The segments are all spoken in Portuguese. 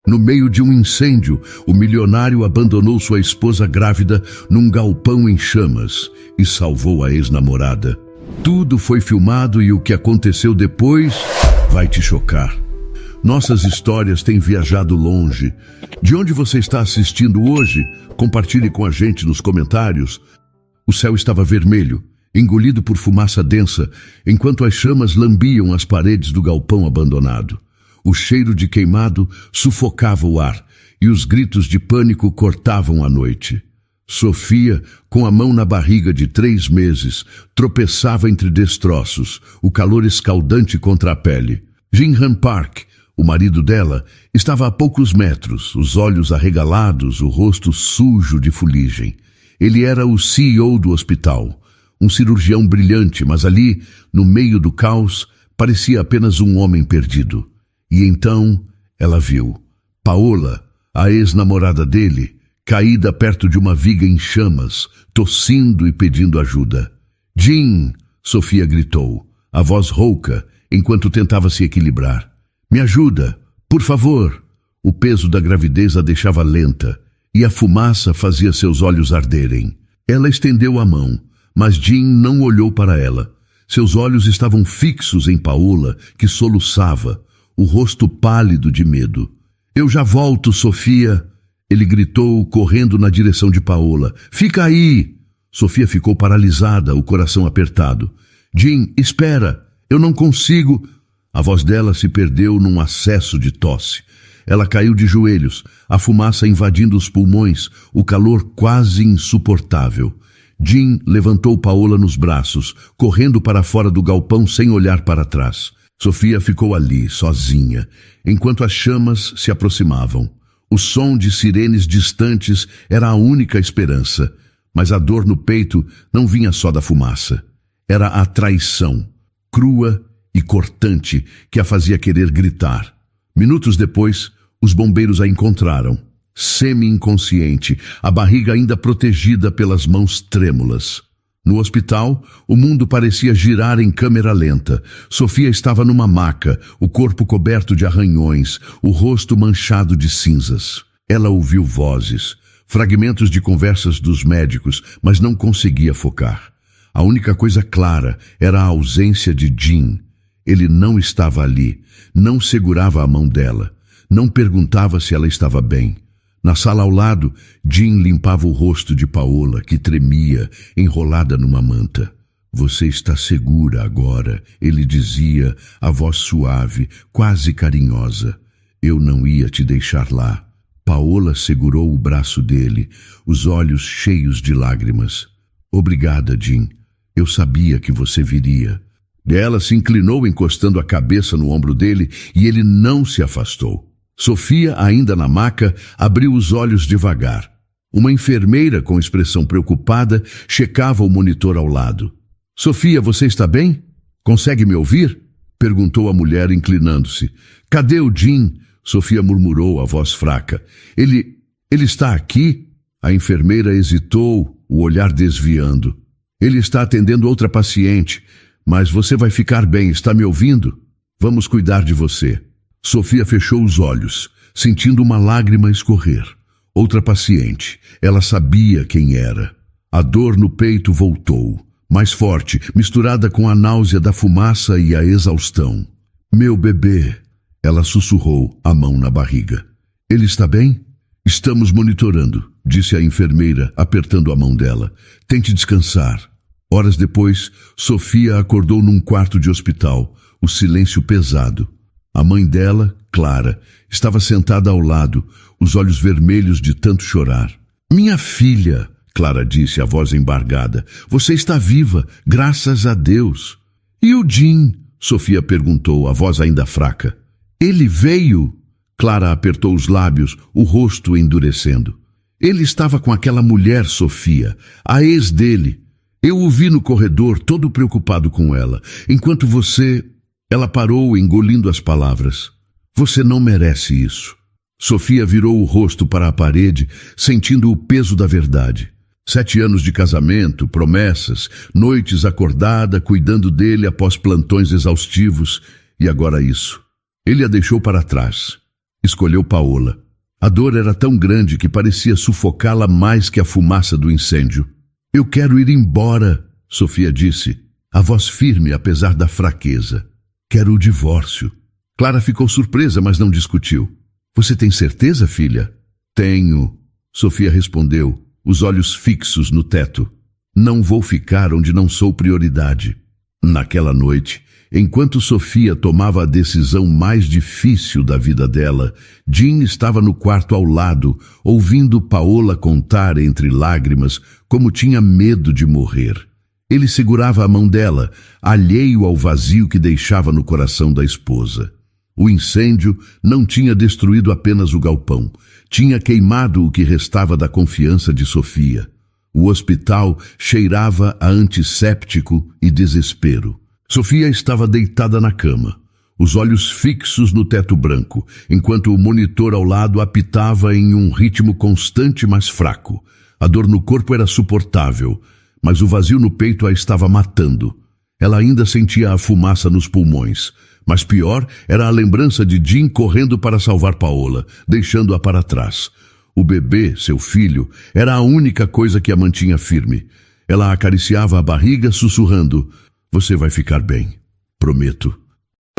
No meio de um incêndio, o milionário abandonou sua esposa grávida num galpão em chamas e salvou a ex-namorada. Tudo foi filmado e o que aconteceu depois vai te chocar. Nossas histórias têm viajado longe. De onde você está assistindo hoje? Compartilhe com a gente nos comentários. O céu estava vermelho, engolido por fumaça densa, enquanto as chamas lambiam as paredes do galpão abandonado. O cheiro de queimado sufocava o ar e os gritos de pânico cortavam a noite. Sofia, com a mão na barriga de 3 meses, tropeçava entre destroços, o calor escaldante contra a pele. Jin-Han Park, o marido dela, estava a poucos metros, os olhos arregalados, o rosto sujo de fuligem. Ele era o CEO do hospital, um cirurgião brilhante, mas ali, no meio do caos, parecia apenas um homem perdido. E então ela viu Paola, a ex-namorada dele, caída perto de uma viga em chamas, tossindo e pedindo ajuda. "Jin!" Sofia gritou, a voz rouca, enquanto tentava se equilibrar. "Me ajuda, por favor!" O peso da gravidez a deixava lenta, e a fumaça fazia seus olhos arderem. Ela estendeu a mão, mas Jin não olhou para ela. Seus olhos estavam fixos em Paola, que soluçava, o rosto pálido de medo. "Eu já volto, Sofia!" Ele gritou, correndo na direção de Paola. "Fica aí!" Sofia ficou paralisada, o coração apertado. "Jin, espera! Eu não consigo!" A voz dela se perdeu num acesso de tosse. Ela caiu de joelhos, a fumaça invadindo os pulmões, o calor quase insuportável. Jin levantou Paola nos braços, correndo para fora do galpão sem olhar para trás. Sofia ficou ali, sozinha, enquanto as chamas se aproximavam. O som de sirenes distantes era a única esperança, mas a dor no peito não vinha só da fumaça. Era a traição, crua e cortante, que a fazia querer gritar. Minutos depois, os bombeiros a encontraram, semi-inconsciente, a barriga ainda protegida pelas mãos trêmulas. No hospital, o mundo parecia girar em câmera lenta. Sofia estava numa maca, o corpo coberto de arranhões, o rosto manchado de cinzas. Ela ouviu vozes, fragmentos de conversas dos médicos, mas não conseguia focar. A única coisa clara era a ausência de Jin. Ele não estava ali, não segurava a mão dela, não perguntava se ela estava bem. Na sala ao lado, Jin limpava o rosto de Paola, que tremia, enrolada numa manta. "Você está segura agora", ele dizia, a voz suave, quase carinhosa. "Eu não ia te deixar lá." Paola segurou o braço dele, os olhos cheios de lágrimas. "Obrigada, Jin. Eu sabia que você viria." Ela se inclinou, encostando a cabeça no ombro dele, e ele não se afastou. Sofia, ainda na maca, abriu os olhos devagar. Uma enfermeira, com expressão preocupada, checava o monitor ao lado. "Sofia, você está bem? Consegue me ouvir?" perguntou a mulher, inclinando-se. "Cadê o Jin?" Sofia murmurou, a voz fraca. Ele está aqui?" A enfermeira hesitou, o olhar desviando. "Ele está atendendo outra paciente, mas você vai ficar bem, está me ouvindo? Vamos cuidar de você." Sofia fechou os olhos, sentindo uma lágrima escorrer. Outra paciente. Ela sabia quem era. A dor no peito voltou, mais forte, misturada com a náusea da fumaça e a exaustão. "Meu bebê", ela sussurrou, a mão na barriga. "Ele está bem?" "Estamos monitorando", disse a enfermeira, apertando a mão dela. "Tente descansar." Horas depois, Sofia acordou num quarto de hospital, o silêncio pesado. A mãe dela, Clara, estava sentada ao lado, os olhos vermelhos de tanto chorar. "Minha filha", Clara disse, a voz embargada, "você está viva, graças a Deus." "E o Jin?" Sofia perguntou, a voz ainda fraca. "Ele veio?" Clara apertou os lábios, o rosto endurecendo. "Ele estava com aquela mulher, Sofia, a ex dele. Eu o vi no corredor, todo preocupado com ela, enquanto você..." Ela parou, engolindo as palavras. "Você não merece isso." Sofia virou o rosto para a parede, sentindo o peso da verdade. 7 anos de casamento, promessas, noites acordada, cuidando dele após plantões exaustivos, e agora isso. Ele a deixou para trás. Escolheu Paola. A dor era tão grande que parecia sufocá-la mais que a fumaça do incêndio. Eu quero ir embora, Sofia disse, a voz firme apesar da fraqueza. Quero o divórcio. Clara ficou surpresa, mas não discutiu. Você tem certeza, filha? Tenho, Sofia respondeu, os olhos fixos no teto. Não vou ficar onde não sou prioridade. Naquela noite, enquanto Sofia tomava a decisão mais difícil da vida dela, Jean estava no quarto ao lado, ouvindo Paola contar entre lágrimas como tinha medo de morrer. Ele segurava a mão dela, alheio ao vazio que deixava no coração da esposa. O incêndio não tinha destruído apenas o galpão, tinha queimado o que restava da confiança de Sofia. O hospital cheirava a antisséptico e desespero. Sofia estava deitada na cama, os olhos fixos no teto branco, enquanto o monitor ao lado apitava em um ritmo constante mas fraco. A dor no corpo era suportável, mas o vazio no peito a estava matando. Ela ainda sentia a fumaça nos pulmões, mas pior era a lembrança de Jean correndo para salvar Paola, deixando-a para trás. O bebê, seu filho, era a única coisa que a mantinha firme. Ela acariciava a barriga, sussurrando, você vai ficar bem, prometo.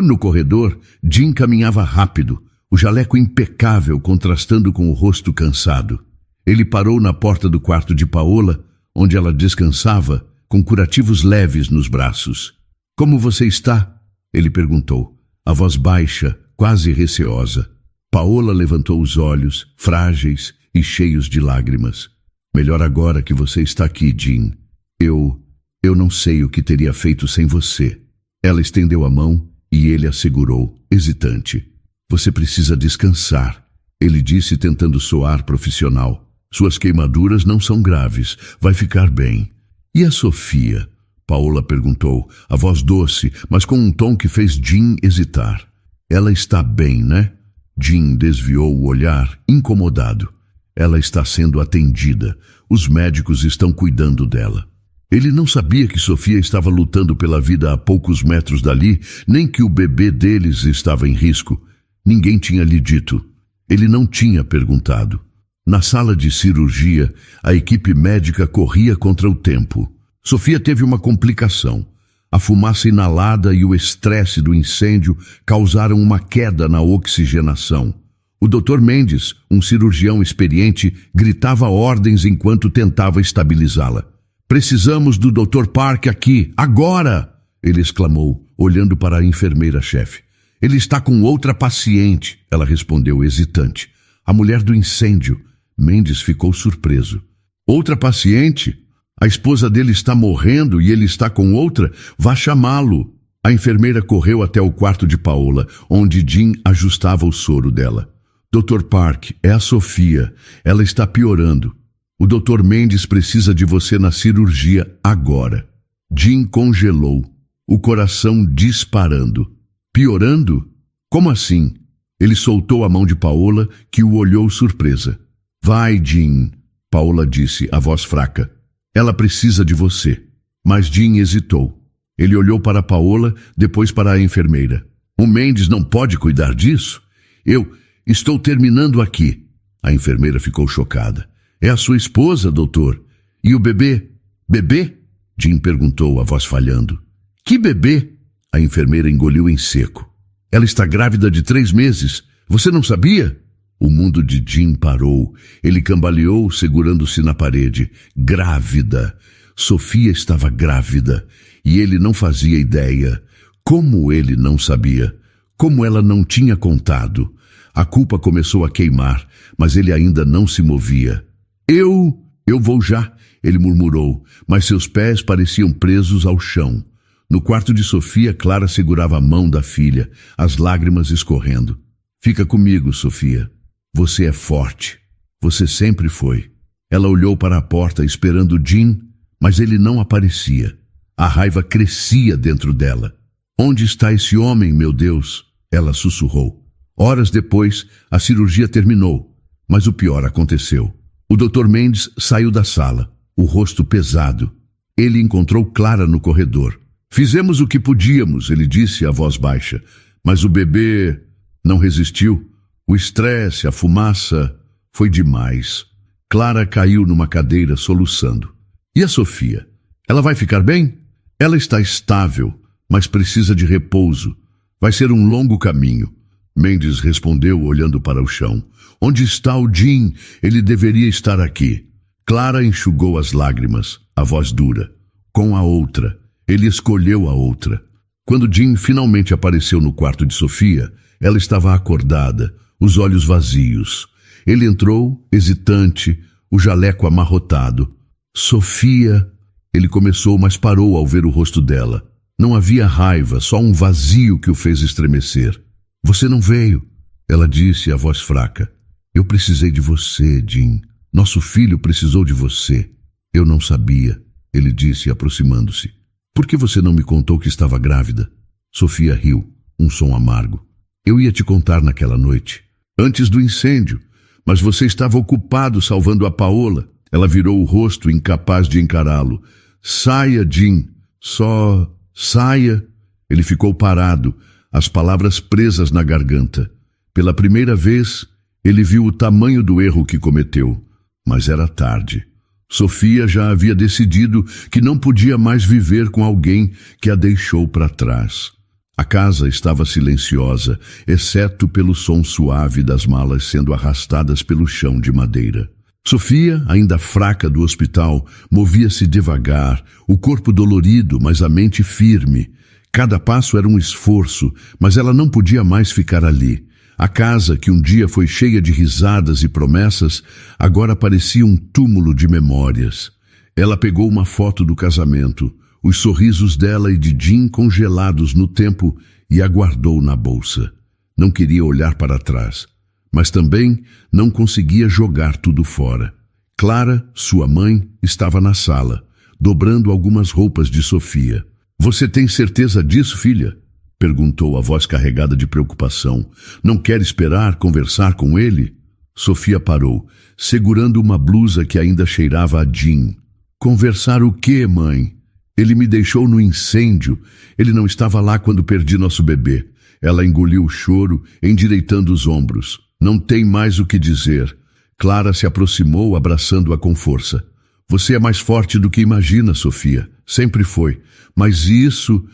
No corredor, Jean caminhava rápido, o jaleco impecável contrastando com o rosto cansado. Ele parou na porta do quarto de Paola, onde ela descansava, com curativos leves nos braços. Como você está? Ele perguntou, a voz baixa, quase receosa. Paola levantou os olhos, frágeis e cheios de lágrimas. Melhor agora que você está aqui, Jean. Eu não sei o que teria feito sem você. Ela estendeu a mão e ele a segurou, hesitante. Você precisa descansar, ele disse tentando soar profissional. Suas queimaduras não são graves, vai ficar bem. E a Sofia? Paola perguntou, a voz doce, mas com um tom que fez Jean hesitar. Ela está bem, né? Jean desviou o olhar, incomodado. Ela está sendo atendida. Os médicos estão cuidando dela. Ele não sabia que Sofia estava lutando pela vida a poucos metros dali, nem que o bebê deles estava em risco. Ninguém tinha lhe dito. Ele não tinha perguntado. Na sala de cirurgia, a equipe médica corria contra o tempo. Sofia teve uma complicação. A fumaça inalada e o estresse do incêndio causaram uma queda na oxigenação. O Dr. Mendes, um cirurgião experiente, gritava ordens enquanto tentava estabilizá-la. Precisamos do Dr. Park aqui, agora! Ele exclamou, olhando para a enfermeira-chefe. Ele está com outra paciente, ela respondeu hesitante. A mulher do incêndio. Mendes ficou surpreso. Outra paciente? A esposa dele está morrendo e ele está com outra? Vá chamá-lo. A enfermeira correu até o quarto de Paola, onde Jean ajustava o soro dela. Dr. Park, é a Sofia. Ela está piorando. O Dr. Mendes precisa de você na cirurgia agora. Jean congelou, o coração disparando. Piorando? Como assim? Ele soltou a mão de Paola, que o olhou surpresa. Vai, Jean, Paola disse, a voz fraca. Ela precisa de você. Mas Jean hesitou. Ele olhou para Paola, depois para a enfermeira. O Mendes não pode cuidar disso? Eu estou terminando aqui. A enfermeira ficou chocada. É a sua esposa, doutor. E o bebê? Bebê? Jean perguntou, a voz falhando. Que bebê? A enfermeira engoliu em seco. Ela está grávida de 3 meses. Você não sabia? O mundo de Jean parou. Ele cambaleou, segurando-se na parede. Grávida. Sofia estava grávida. E ele não fazia ideia. Como ele não sabia? Como ela não tinha contado? A culpa começou a queimar, mas ele ainda não se movia. Eu vou já, ele murmurou, mas seus pés pareciam presos ao chão. No quarto de Sofia, Clara segurava a mão da filha, as lágrimas escorrendo. Fica comigo, Sofia. Você é forte. Você sempre foi. Ela olhou para a porta esperando Jean, mas ele não aparecia. A raiva crescia dentro dela. Onde está esse homem, meu Deus? Ela sussurrou. Horas depois, a cirurgia terminou, mas o pior aconteceu. O Dr. Mendes saiu da sala, o rosto pesado. Ele encontrou Clara no corredor. Fizemos o que podíamos, ele disse, a voz baixa. Mas o bebê não resistiu. O estresse, a fumaça, foi demais. Clara caiu numa cadeira soluçando. E a Sofia? Ela vai ficar bem? Ela está estável, mas precisa de repouso. Vai ser um longo caminho. Mendes respondeu olhando para o chão. Onde está o Jim? Ele deveria estar aqui. Clara enxugou as lágrimas, a voz dura. Com a outra. Ele escolheu a outra. Quando Jim finalmente apareceu no quarto de Sofia, ela estava acordada, os olhos vazios. Ele entrou, hesitante, o jaleco amarrotado. Sofia... Ele começou, mas parou ao ver o rosto dela. Não havia raiva, só um vazio que o fez estremecer. Você não veio, ela disse, a voz fraca. Eu precisei de você, Jim. Nosso filho precisou de você. Eu não sabia, ele disse, aproximando-se. Por que você não me contou que estava grávida? Sofia riu, um som amargo. Eu ia te contar naquela noite, antes do incêndio, mas você estava ocupado salvando a Paola. Ela virou o rosto, incapaz de encará-lo. Saia, Jim. Só saia. Ele ficou parado, as palavras presas na garganta. Pela primeira vez, ele viu o tamanho do erro que cometeu. Mas era tarde. Sofia já havia decidido que não podia mais viver com alguém que a deixou para trás. A casa estava silenciosa, exceto pelo som suave das malas sendo arrastadas pelo chão de madeira. Sofia, ainda fraca do hospital, movia-se devagar, o corpo dolorido, mas a mente firme. Cada passo era um esforço, mas ela não podia mais ficar ali. A casa, que um dia foi cheia de risadas e promessas, agora parecia um túmulo de memórias. Ela pegou uma foto do casamento, os sorrisos dela e de Jim congelados no tempo, e a guardou na bolsa. Não queria olhar para trás. Mas também não conseguia jogar tudo fora. Clara, sua mãe, estava na sala, dobrando algumas roupas de Sofia. Você tem certeza disso, filha? Perguntou a voz carregada de preocupação. Não quer esperar conversar com ele? Sofia parou, segurando uma blusa que ainda cheirava a gin. Conversar o quê, mãe? Ele me deixou no incêndio. Ele não estava lá quando perdi nosso bebê. Ela engoliu o choro, endireitando os ombros. Não tem mais o que dizer. Clara se aproximou, abraçando-a com força. Você é mais forte do que imagina, Sofia. Sempre foi. Mas isso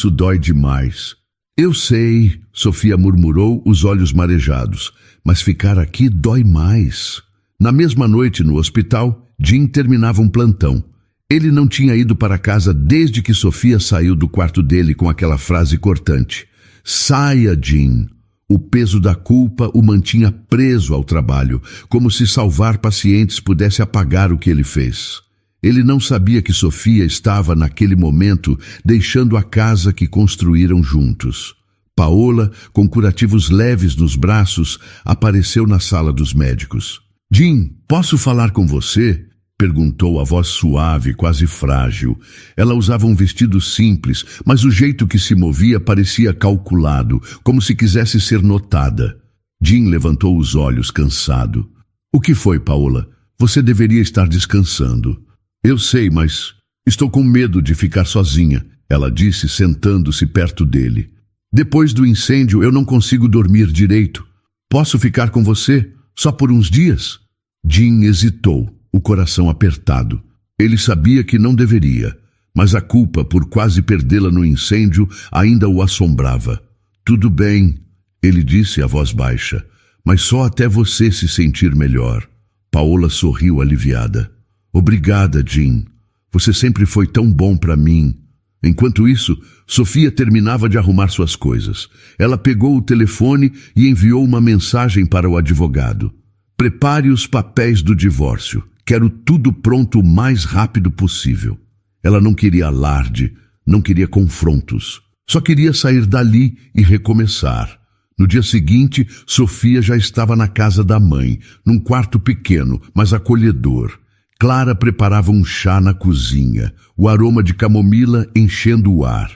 dói demais. Eu sei, Sofia murmurou, os olhos marejados. Mas ficar aqui dói mais. Na mesma noite, no hospital, Jim terminava um plantão. Ele não tinha ido para casa desde que Sofia saiu do quarto dele com aquela frase cortante. Saia, Jim. O peso da culpa o mantinha preso ao trabalho, como se salvar pacientes pudesse apagar o que ele fez. Ele não sabia que Sofia estava, naquele momento, deixando a casa que construíram juntos. Paola, com curativos leves nos braços, apareceu na sala dos médicos. Jim, posso falar com você? Perguntou a voz suave, quase frágil. Ela usava um vestido simples, mas o jeito que se movia parecia calculado, como se quisesse ser notada. Jim levantou os olhos, cansado. O que foi, Paola? Você deveria estar descansando. Eu sei, mas estou com medo de ficar sozinha, ela disse, sentando-se perto dele. Depois do incêndio, eu não consigo dormir direito. Posso ficar com você? Só por uns dias? Jim hesitou, o coração apertado. Ele sabia que não deveria, mas a culpa por quase perdê-la no incêndio ainda o assombrava. Tudo bem, ele disse a voz baixa, mas só até você se sentir melhor. Paola sorriu aliviada. Obrigada, Jim. Você sempre foi tão bom para mim. Enquanto isso, Sofia terminava de arrumar suas coisas. Ela pegou o telefone e enviou uma mensagem para o advogado. Prepare os papéis do divórcio. Quero tudo pronto o mais rápido possível. Ela não queria alarde, não queria confrontos. Só queria sair dali e recomeçar. No dia seguinte, Sofia já estava na casa da mãe, num quarto pequeno, mas acolhedor. Clara preparava um chá na cozinha, o aroma de camomila enchendo o ar.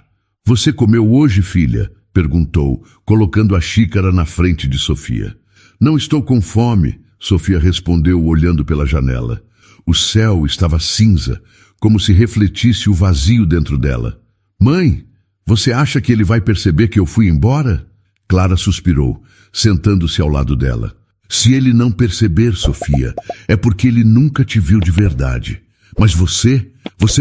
Você comeu hoje, filha? Perguntou, colocando a xícara na frente de Sofia. Não estou com fome, Sofia respondeu olhando pela janela. O céu estava cinza, como se refletisse o vazio dentro dela. Mãe, você acha que ele vai perceber que eu fui embora? Clara suspirou. sentando-se ao lado dela. Se ele não perceber, Sofia, é porque ele nunca te viu de verdade. Mas você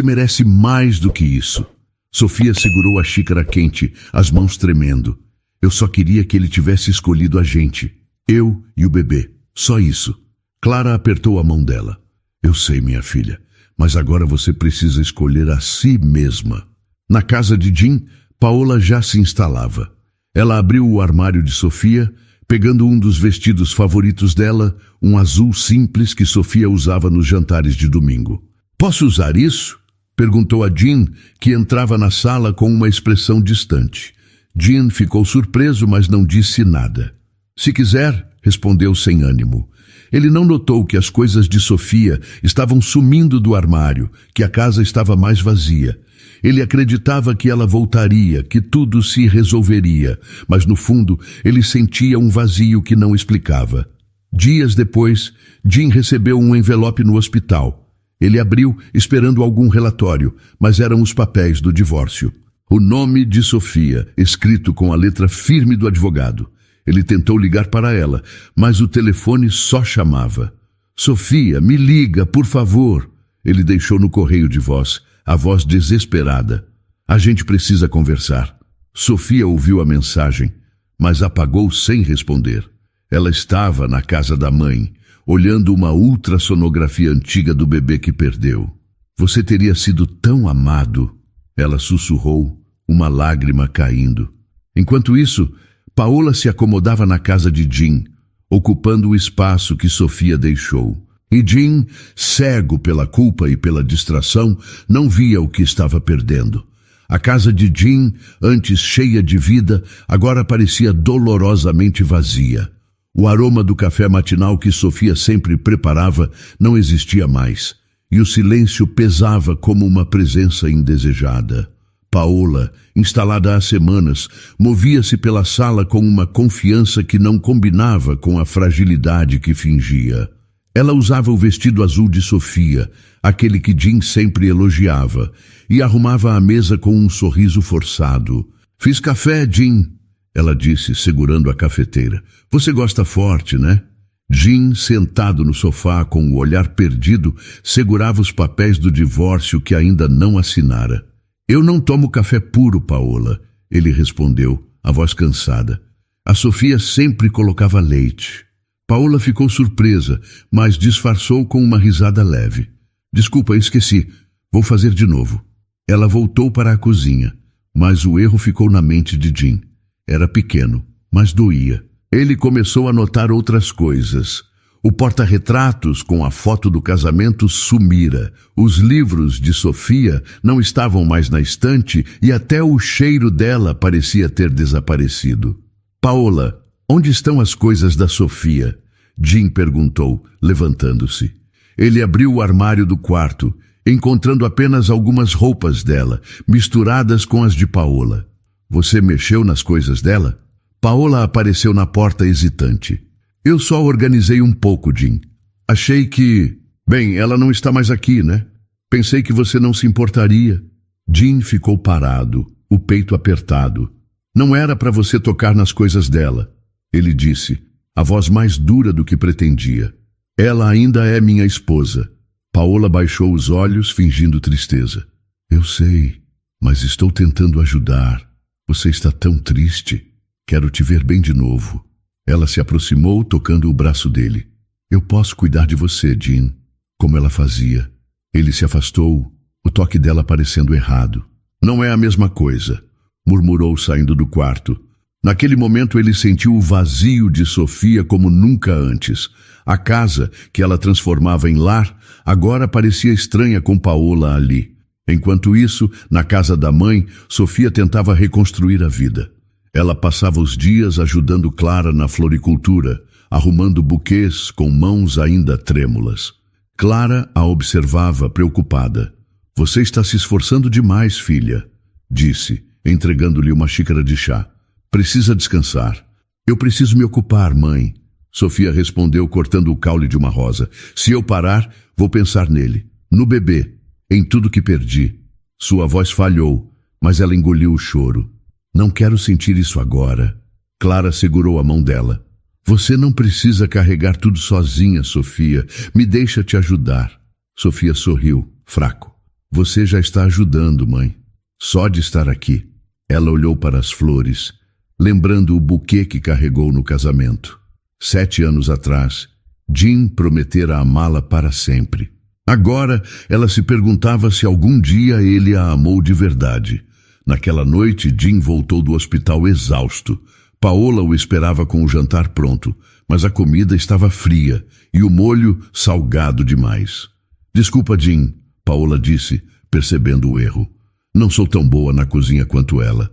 merece mais do que isso. Sofia segurou a xícara quente, as mãos tremendo. Eu só queria que ele tivesse escolhido a gente. Eu e o bebê. Só isso. Clara apertou a mão dela. Eu sei, minha filha, mas agora você precisa escolher a si mesma. Na casa de Jim, Paola já se instalava. Ela abriu o armário de Sofia, pegando um dos vestidos favoritos dela, um azul simples que Sofia usava nos jantares de domingo. Posso usar isso? Perguntou a Jim, que entrava na sala com uma expressão distante. Jim ficou surpreso, mas não disse nada. Se quiser, respondeu sem ânimo. Ele não notou que as coisas de Sofia estavam sumindo do armário, que a casa estava mais vazia. Ele acreditava que ela voltaria, que tudo se resolveria, mas no fundo ele sentia um vazio que não explicava. Dias depois, Jim recebeu um envelope no hospital. Ele abriu, esperando algum relatório, mas eram os papéis do divórcio. O nome de Sofia, escrito com a letra firme do advogado. Ele tentou ligar para ela, mas o telefone só chamava. Sofia, me liga, por favor. Ele deixou no correio de voz, a voz desesperada. A gente precisa conversar. Sofia ouviu a mensagem, mas apagou sem responder. Ela estava na casa da mãe, olhando uma ultrassonografia antiga do bebê que perdeu. Você teria sido tão amado. Ela sussurrou, uma lágrima caindo. Enquanto isso, Paola se acomodava na casa de Jim, ocupando o espaço que Sofia deixou. E Jim, cego pela culpa e pela distração, não via o que estava perdendo. A casa de Jim, antes cheia de vida, agora parecia dolorosamente vazia. O aroma do café matinal que Sofia sempre preparava não existia mais, e o silêncio pesava como uma presença indesejada. Paola, instalada há semanas, movia-se pela sala com uma confiança que não combinava com a fragilidade que fingia. Ela usava o vestido azul de Sofia, aquele que Jim sempre elogiava, e arrumava a mesa com um sorriso forçado. Fiz café, Jim, ela disse, segurando a cafeteira. Você gosta forte, né? Jim, sentado no sofá com o olhar perdido, segurava os papéis do divórcio que ainda não assinara. Eu não tomo café puro, Paola, ele respondeu, a voz cansada. A Sofia sempre colocava leite. Paola ficou surpresa, mas disfarçou com uma risada leve. Desculpa, esqueci. Vou fazer de novo. Ela voltou para a cozinha, mas o erro ficou na mente de Jim. Era pequeno, mas doía. Ele começou a notar outras coisas. O porta-retratos com a foto do casamento sumira. Os livros de Sofia não estavam mais na estante e até o cheiro dela parecia ter desaparecido. Paola, onde estão as coisas da Sofia? Jim perguntou, levantando-se. Ele abriu o armário do quarto, encontrando apenas algumas roupas dela, misturadas com as de Paola. Você mexeu nas coisas dela? Paola apareceu na porta hesitante. Eu só organizei um pouco, Jim. Achei que... Bem, ela não está mais aqui, né? Pensei que você não se importaria. Jim ficou parado, o peito apertado. Não era para você tocar nas coisas dela, ele disse, a voz mais dura do que pretendia. Ela ainda é minha esposa. Paola baixou os olhos, fingindo tristeza. Eu sei, mas estou tentando ajudar. Você está tão triste. Quero te ver bem de novo. Ela se aproximou, tocando o braço dele. Eu posso cuidar de você, Jim, como ela fazia. Ele se afastou, o toque dela parecendo errado. Não é a mesma coisa, murmurou saindo do quarto. Naquele momento ele sentiu o vazio de Sofia como nunca antes. A casa, que ela transformava em lar, agora parecia estranha com Paola ali. Enquanto isso, na casa da mãe, Sofia tentava reconstruir a vida. Ela passava os dias ajudando Clara na floricultura, arrumando buquês com mãos ainda trêmulas. Clara a observava preocupada. Você está se esforçando demais, filha, disse, entregando-lhe uma xícara de chá. Precisa descansar. Eu preciso me ocupar, mãe. Sofia respondeu, cortando o caule de uma rosa. Se eu parar, vou pensar nele, no bebê, em tudo que perdi. Sua voz falhou, mas ela engoliu o choro. Não quero sentir isso agora. Clara segurou a mão dela. Você não precisa carregar tudo sozinha, Sofia. Me deixa te ajudar. Sofia sorriu, fraco. Você já está ajudando, mãe. Só de estar aqui. Ela olhou para as flores, lembrando o buquê que carregou no casamento. 7 anos atrás, Jim prometera amá-la para sempre. Agora, ela se perguntava se algum dia ele a amou de verdade. Naquela noite, Jim voltou do hospital exausto. Paola o esperava com o jantar pronto, mas a comida estava fria e o molho salgado demais. Desculpa, Jim, Paola disse, percebendo o erro. Não sou tão boa na cozinha quanto ela.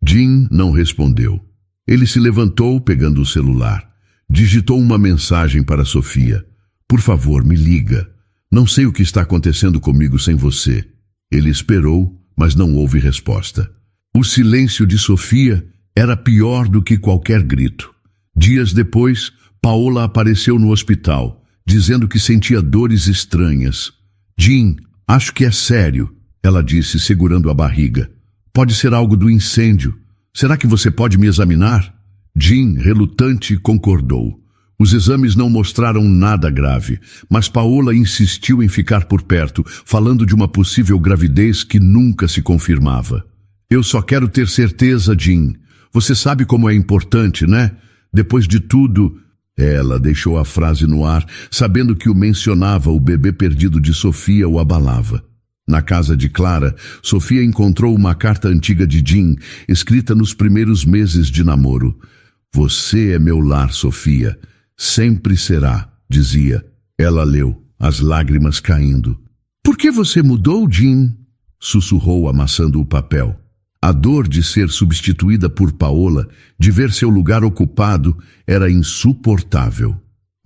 Jim não respondeu. Ele se levantou, pegando o celular. Digitou uma mensagem para Sofia. Por favor, me liga. Não sei o que está acontecendo comigo sem você. Ele esperou, mas não houve resposta. O silêncio de Sofia era pior do que qualquer grito. Dias depois, Paola apareceu no hospital, dizendo que sentia dores estranhas. Jim, acho que é sério, ela disse, segurando a barriga. Pode ser algo do incêndio. Será que você pode me examinar? Jim, relutante, concordou. Os exames não mostraram nada grave, mas Paola insistiu em ficar por perto, falando de uma possível gravidez que nunca se confirmava. Eu só quero ter certeza, Jim. Você sabe como é importante, né? Depois de tudo... Ela deixou a frase no ar, sabendo que o mencionava, o bebê perdido de Sofia o abalava. Na casa de Clara, Sofia encontrou uma carta antiga de Jim, escrita nos primeiros meses de namoro. Você é meu lar, Sofia. Sempre será, dizia. Ela leu, as lágrimas caindo. Por que você mudou, Jim? Sussurrou, amassando o papel. A dor de ser substituída por Paola, de ver seu lugar ocupado, era insuportável.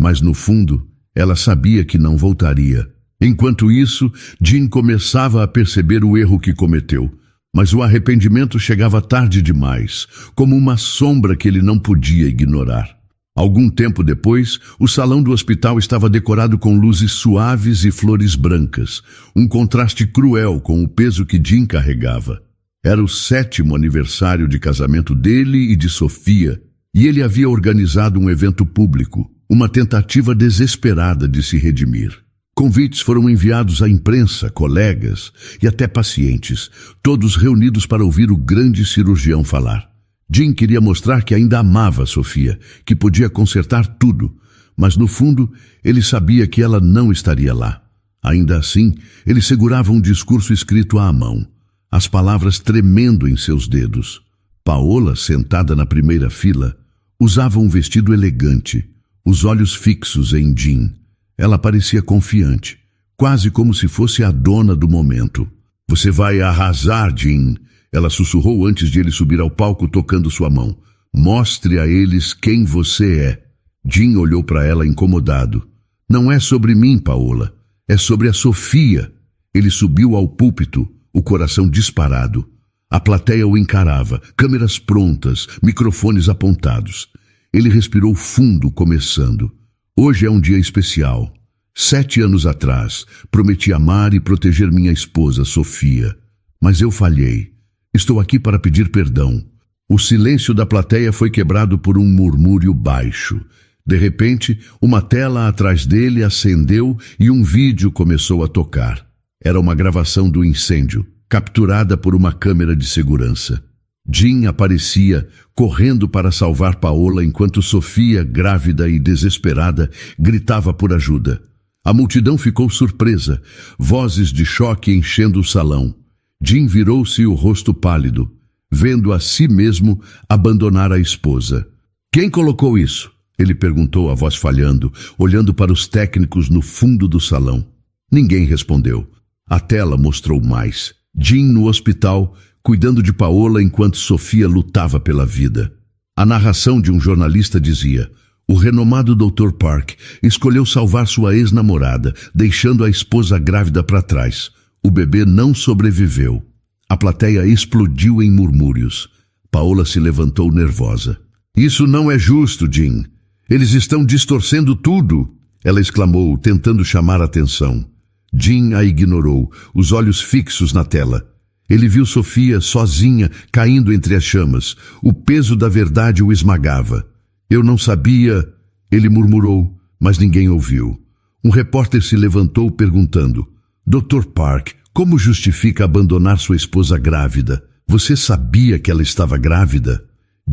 Mas no fundo, ela sabia que não voltaria. Enquanto isso, Jim começava a perceber o erro que cometeu. Mas o arrependimento chegava tarde demais, como uma sombra que ele não podia ignorar. Algum tempo depois, o salão do hospital estava decorado com luzes suaves e flores brancas, um contraste cruel com o peso que Jim carregava. Era o 7º aniversário de casamento dele e de Sofia, e ele havia organizado um evento público, uma tentativa desesperada de se redimir. Convites foram enviados à imprensa, colegas e até pacientes, todos reunidos para ouvir o grande cirurgião falar. Jim queria mostrar que ainda amava Sofia, que podia consertar tudo, mas no fundo ele sabia que ela não estaria lá. Ainda assim, ele segurava um discurso escrito à mão, as palavras tremendo em seus dedos. Paola, sentada na primeira fila, usava um vestido elegante, os olhos fixos em Jim. Ela parecia confiante, quase como se fosse a dona do momento. Você vai arrasar, Jim, ela sussurrou antes de ele subir ao palco tocando sua mão. Mostre a eles quem você é. Jim olhou para ela incomodado. Não é sobre mim, Paola, é sobre a Sofia. Ele subiu ao púlpito, o coração disparado. A plateia o encarava, câmeras prontas, microfones apontados. Ele respirou fundo, começando. Hoje é um dia especial. 7 anos atrás, prometi amar e proteger minha esposa, Sofia. Mas eu falhei. Estou aqui para pedir perdão. O silêncio da plateia foi quebrado por um murmúrio baixo. De repente, uma tela atrás dele acendeu e um vídeo começou a tocar. Era uma gravação do incêndio, capturada por uma câmera de segurança. Jim aparecia, correndo para salvar Paola, enquanto Sofia, grávida e desesperada, gritava por ajuda. A multidão ficou surpresa, vozes de choque enchendo o salão. Jim virou-se, o rosto pálido, vendo a si mesmo abandonar a esposa. Quem colocou isso? Ele perguntou, a voz falhando, olhando para os técnicos no fundo do salão. Ninguém respondeu. A tela mostrou mais. Jim no hospital, cuidando de Paola enquanto Sofia lutava pela vida. A narração de um jornalista dizia: o renomado Dr. Park escolheu salvar sua ex-namorada, deixando a esposa grávida para trás. O bebê não sobreviveu. A plateia explodiu em murmúrios. Paola se levantou nervosa. Isso não é justo, Jim. Eles estão distorcendo tudo, ela exclamou, tentando chamar a atenção. Jim a ignorou, os olhos fixos na tela. Ele viu Sofia sozinha, caindo entre as chamas. O peso da verdade o esmagava. Eu não sabia, ele murmurou, mas ninguém ouviu. Um repórter se levantou perguntando: Dr. Park, como justifica abandonar sua esposa grávida? Você sabia que ela estava grávida?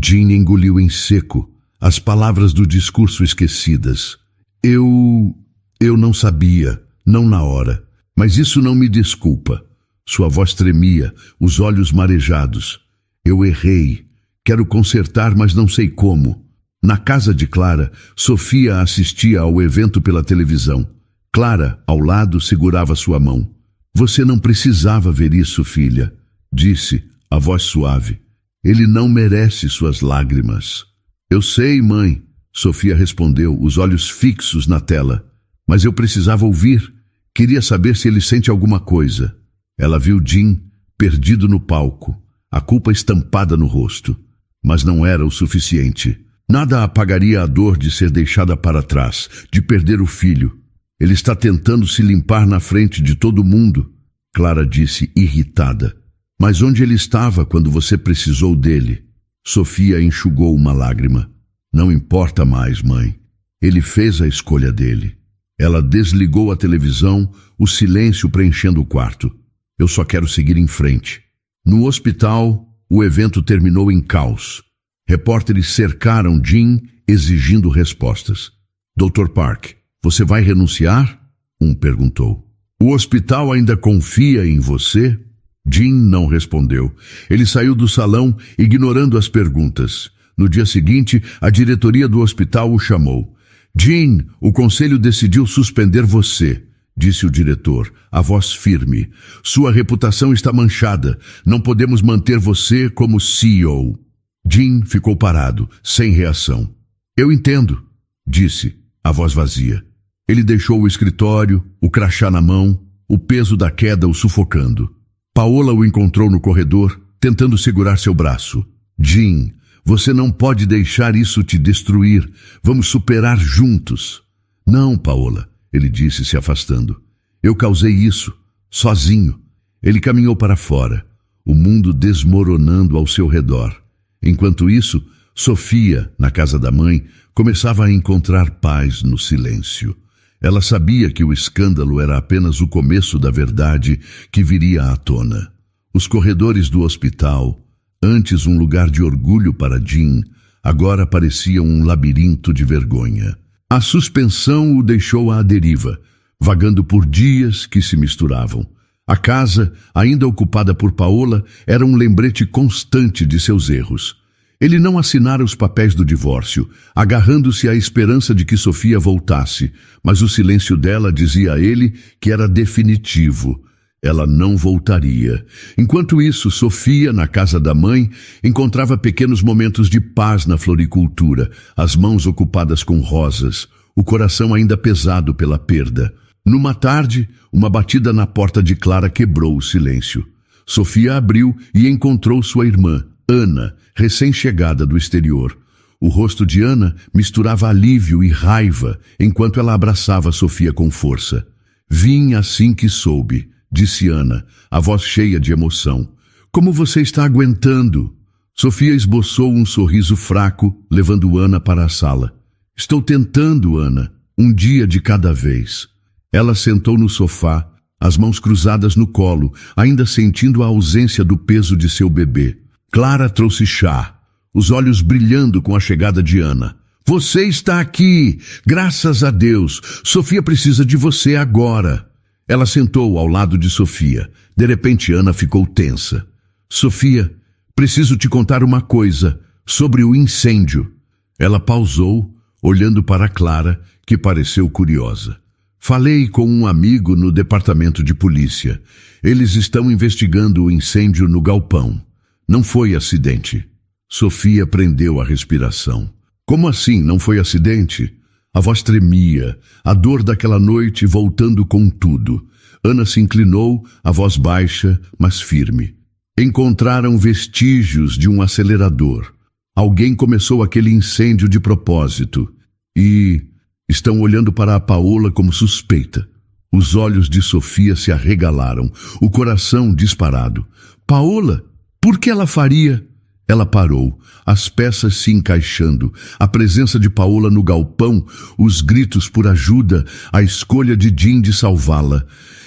Jean engoliu em seco, as palavras do discurso esquecidas. Eu não sabia, não na hora. Mas isso não me desculpa. Sua voz tremia, os olhos marejados. Eu errei. Quero consertar, mas não sei como. Na casa de Clara, Sofia assistia ao evento pela televisão. Clara, ao lado, segurava sua mão. Você não precisava ver isso, filha, disse, a voz suave. Ele não merece suas lágrimas. Eu sei, mãe, Sofia respondeu, os olhos fixos na tela. Mas eu precisava ouvir. Queria saber se ele sente alguma coisa. Ela viu Jean perdido no palco, a culpa estampada no rosto. Mas não era o suficiente. Nada apagaria a dor de ser deixada para trás, de perder o filho. Ele está tentando se limpar na frente de todo mundo, Clara disse, irritada. Mas onde ele estava quando você precisou dele? Sofia enxugou uma lágrima. Não importa mais, mãe. Ele fez a escolha dele. Ela desligou a televisão, o silêncio preenchendo o quarto. Eu só quero seguir em frente. No hospital, o evento terminou em caos. Repórteres cercaram Jean, exigindo respostas. Dr. Park, você vai renunciar? Um perguntou. O hospital ainda confia em você? Jean não respondeu. Ele saiu do salão, ignorando as perguntas. No dia seguinte, a diretoria do hospital o chamou. Jean, o conselho decidiu suspender você, disse o diretor, a voz firme. Sua reputação está manchada. Não podemos manter você como CEO. Jean ficou parado, sem reação. Eu entendo, disse, a voz vazia. Ele deixou o escritório, o crachá na mão, o peso da queda o sufocando. Paola o encontrou no corredor, tentando segurar seu braço. Jean, você não pode deixar isso te destruir. Vamos superar juntos. Não, Paola, ele disse, se afastando. Eu causei isso, sozinho. Ele caminhou para fora, o mundo desmoronando ao seu redor. Enquanto isso, Sofia, na casa da mãe, começava a encontrar paz no silêncio. Ela sabia que o escândalo era apenas o começo da verdade que viria à tona. Os corredores do hospital, antes um lugar de orgulho para Jean, agora pareciam um labirinto de vergonha. A suspensão o deixou à deriva, vagando por dias que se misturavam. A casa, ainda ocupada por Paola, era um lembrete constante de seus erros. Ele não assinara os papéis do divórcio, agarrando-se à esperança de que Sofia voltasse, mas o silêncio dela dizia a ele que era definitivo. Ela não voltaria. Enquanto isso, Sofia, na casa da mãe, encontrava pequenos momentos de paz na floricultura, as mãos ocupadas com rosas, o coração ainda pesado pela perda. Numa tarde, uma batida na porta de Clara quebrou o silêncio. Sofia abriu e encontrou sua irmã, Ana, recém-chegada do exterior. O rosto de Ana misturava alívio e raiva enquanto ela abraçava Sofia com força. Vim assim que soube, disse Ana, a voz cheia de emoção. Como você está aguentando? Sofia esboçou um sorriso fraco, levando Ana para a sala. Estou tentando, Ana, um dia de cada vez. Ela sentou no sofá, as mãos cruzadas no colo, ainda sentindo a ausência do peso de seu bebê. Clara trouxe chá, os olhos brilhando com a chegada de Ana. Você está aqui! Graças a Deus! Sofia precisa de você agora! Ela sentou ao lado de Sofia. De repente, Ana ficou tensa. Sofia, preciso te contar uma coisa sobre o incêndio. Ela pausou, olhando para Clara, que pareceu curiosa. Falei com um amigo no departamento de polícia. Eles estão investigando o incêndio no galpão. Não foi acidente. Sofia prendeu a respiração. Como assim não foi acidente? A voz tremia, a dor daquela noite voltando com tudo. Ana se inclinou, a voz baixa, mas firme. Encontraram vestígios de um acelerador. Alguém começou aquele incêndio de propósito. E estão olhando para a Paola como suspeita. Os olhos de Sofia se arregalaram, o coração disparado. Paola, por que ela faria? Ela parou, as peças se encaixando, a presença de Paola no galpão, os gritos por ajuda, a escolha de Jim de salvá-la.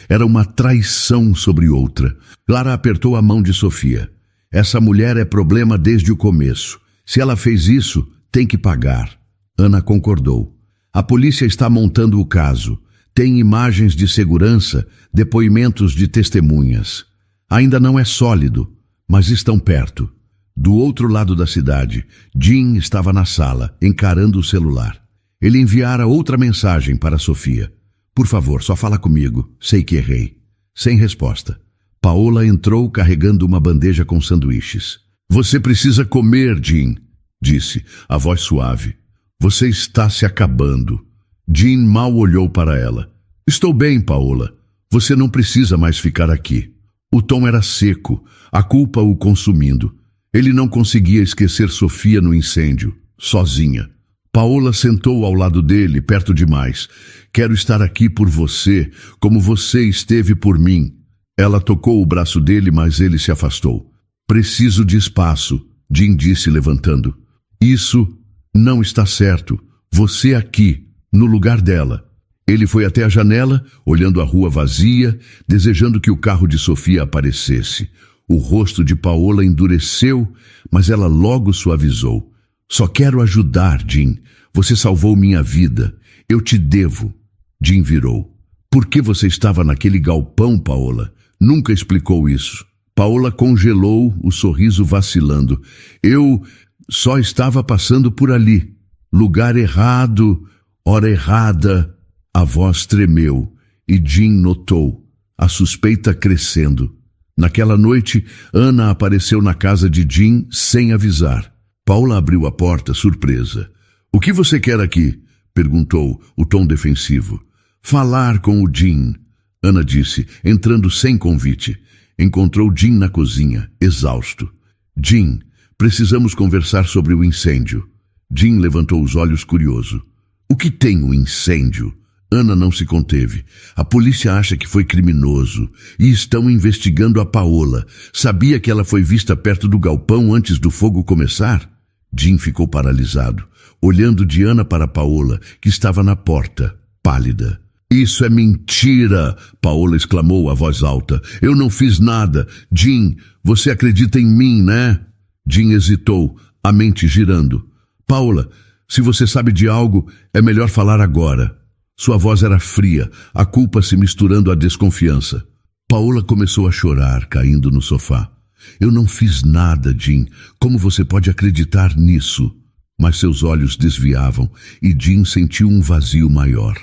Era uma traição sobre outra. Clara apertou a mão de Sofia. Essa mulher é problema desde o começo. Se ela fez isso, tem que pagar. Ana concordou. A polícia está montando o caso. Tem imagens de segurança, depoimentos de testemunhas. Ainda não é sólido, mas estão perto. Do outro lado da cidade, Jim estava na sala, encarando o celular. Ele enviara outra mensagem para Sofia. Por favor, só fala comigo. Sei que errei. Sem resposta. Paola entrou carregando uma bandeja com sanduíches. Você precisa comer, Jim, disse, a voz suave. Você está se acabando. Jim mal olhou para ela. Estou bem, Paola. Você não precisa mais ficar aqui. O tom era seco, a culpa o consumindo. Ele não conseguia esquecer Sofia no incêndio, sozinha. Paola sentou ao lado dele, perto demais. Quero estar aqui por você, como você esteve por mim. Ela tocou o braço dele, mas ele se afastou. Preciso de espaço, Jim disse, levantando. Isso não está certo. Você aqui, no lugar dela. Ele foi até a janela, olhando a rua vazia, desejando que o carro de Sofia aparecesse. O rosto de Paola endureceu, mas ela logo suavizou. Só quero ajudar, Jim. Você salvou minha vida. Eu te devo. Jim virou. Por que você estava naquele galpão, Paola? Nunca explicou isso. Paola congelou, o sorriso vacilando. Eu só estava passando por ali. Lugar errado, hora errada. A voz tremeu e Jim notou, a suspeita crescendo. Naquela noite, Ana apareceu na casa de Jim sem avisar. Paola abriu a porta, surpresa. O que você quer aqui? Perguntou, o tom defensivo. Falar com o Jim, Ana disse, entrando sem convite. Encontrou Jim na cozinha, exausto. Jim, precisamos conversar sobre o incêndio. Jim levantou os olhos curioso. O que tem um incêndio? Ana não se conteve. A polícia acha que foi criminoso e estão investigando a Paola. Sabia que ela foi vista perto do galpão antes do fogo começar? Jim ficou paralisado, olhando de Ana para Paola, que estava na porta, pálida. Isso é mentira! Paola exclamou a voz alta. Eu não fiz nada. Jim, você acredita em mim, né? Jim hesitou, a mente girando. Paola, se você sabe de algo, é melhor falar agora. Sua voz era fria, a culpa se misturando à desconfiança. Paola começou a chorar, caindo no sofá. Eu não fiz nada, Jim. Como você pode acreditar nisso? Mas seus olhos desviavam e Jim sentiu um vazio maior.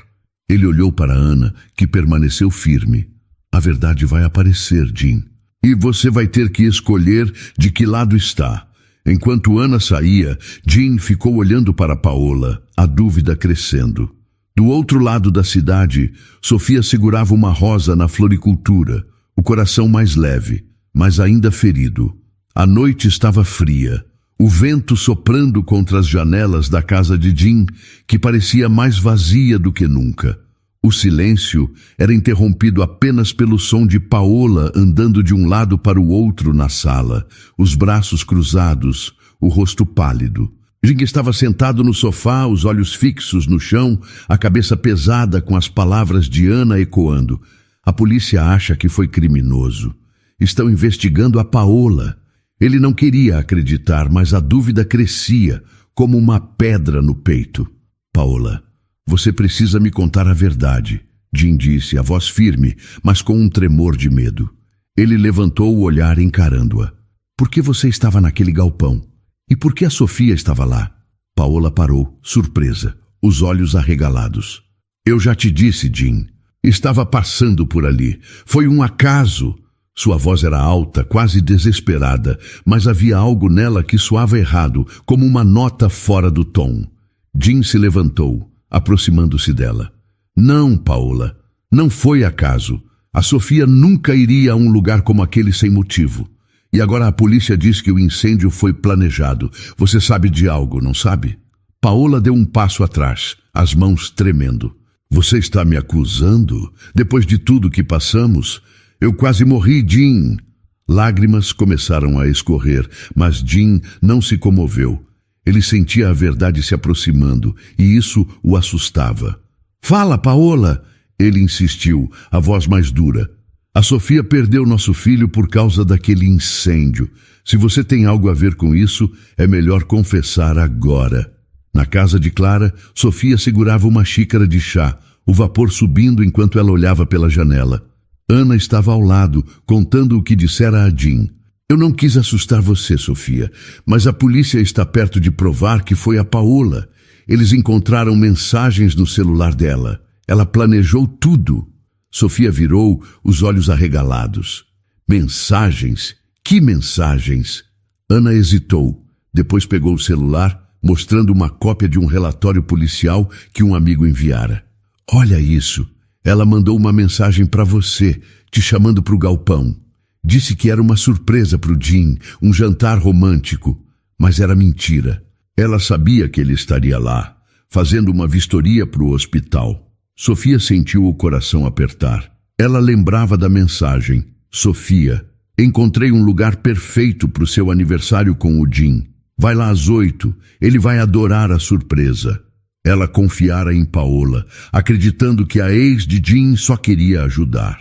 Ele olhou para Ana, que permaneceu firme. A verdade vai aparecer, Jim. E você vai ter que escolher de que lado está. Enquanto Ana saía, Jim ficou olhando para Paola, a dúvida crescendo. Do outro lado da cidade, Sofia segurava uma rosa na floricultura, o coração mais leve, mas ainda ferido. A noite estava fria, o vento soprando contra as janelas da casa de Jim, que parecia mais vazia do que nunca. O silêncio era interrompido apenas pelo som de Paola andando de um lado para o outro na sala, os braços cruzados, o rosto pálido. Jim estava sentado no sofá, os olhos fixos no chão, a cabeça pesada com as palavras de Ana ecoando. A polícia acha que foi criminoso. Estão investigando a Paola. Ele não queria acreditar, mas a dúvida crescia, como uma pedra no peito. Paola, você precisa me contar a verdade, Jim disse, a voz firme, mas com um tremor de medo. Ele levantou o olhar encarando-a. Por que você estava naquele galpão? E por que a Sofia estava lá? Paola parou, surpresa, os olhos arregalados. Eu já te disse, Jim. Estava passando por ali. Foi um acaso. Sua voz era alta, quase desesperada, mas havia algo nela que soava errado, como uma nota fora do tom. Jim se levantou, aproximando-se dela. Não, Paola, não foi acaso. A Sofia nunca iria a um lugar como aquele sem motivo. E agora a polícia diz que o incêndio foi planejado. Você sabe de algo, não sabe? Paola deu um passo atrás, as mãos tremendo. Você está me acusando? Depois de tudo que passamos? Eu quase morri, Jim. Lágrimas começaram a escorrer, mas Jim não se comoveu. Ele sentia a verdade se aproximando, e isso o assustava. Fala, Paola! Ele insistiu, a voz mais dura. A Sofia perdeu nosso filho por causa daquele incêndio. Se você tem algo a ver com isso, é melhor confessar agora. Na casa de Clara, Sofia segurava uma xícara de chá, o vapor subindo enquanto ela olhava pela janela. Ana estava ao lado, contando o que dissera a Jim. Eu não quis assustar você, Sofia, mas a polícia está perto de provar que foi a Paola. Eles encontraram mensagens no celular dela. Ela planejou tudo. Sofia virou, os olhos arregalados. Mensagens? Que mensagens? Ana hesitou. Depois pegou o celular, mostrando uma cópia de um relatório policial que um amigo enviara. Olha isso. Ela mandou uma mensagem para você, te chamando para o galpão. Disse que era uma surpresa para o Jim, um jantar romântico. Mas era mentira. Ela sabia que ele estaria lá, fazendo uma vistoria para o hospital. Sofia sentiu o coração apertar. Ela lembrava da mensagem. Sofia, encontrei um lugar perfeito para o seu aniversário com o Jim. Vai lá às 8, ele vai adorar a surpresa. Ela confiara em Paola, acreditando que a ex de Jim só queria ajudar.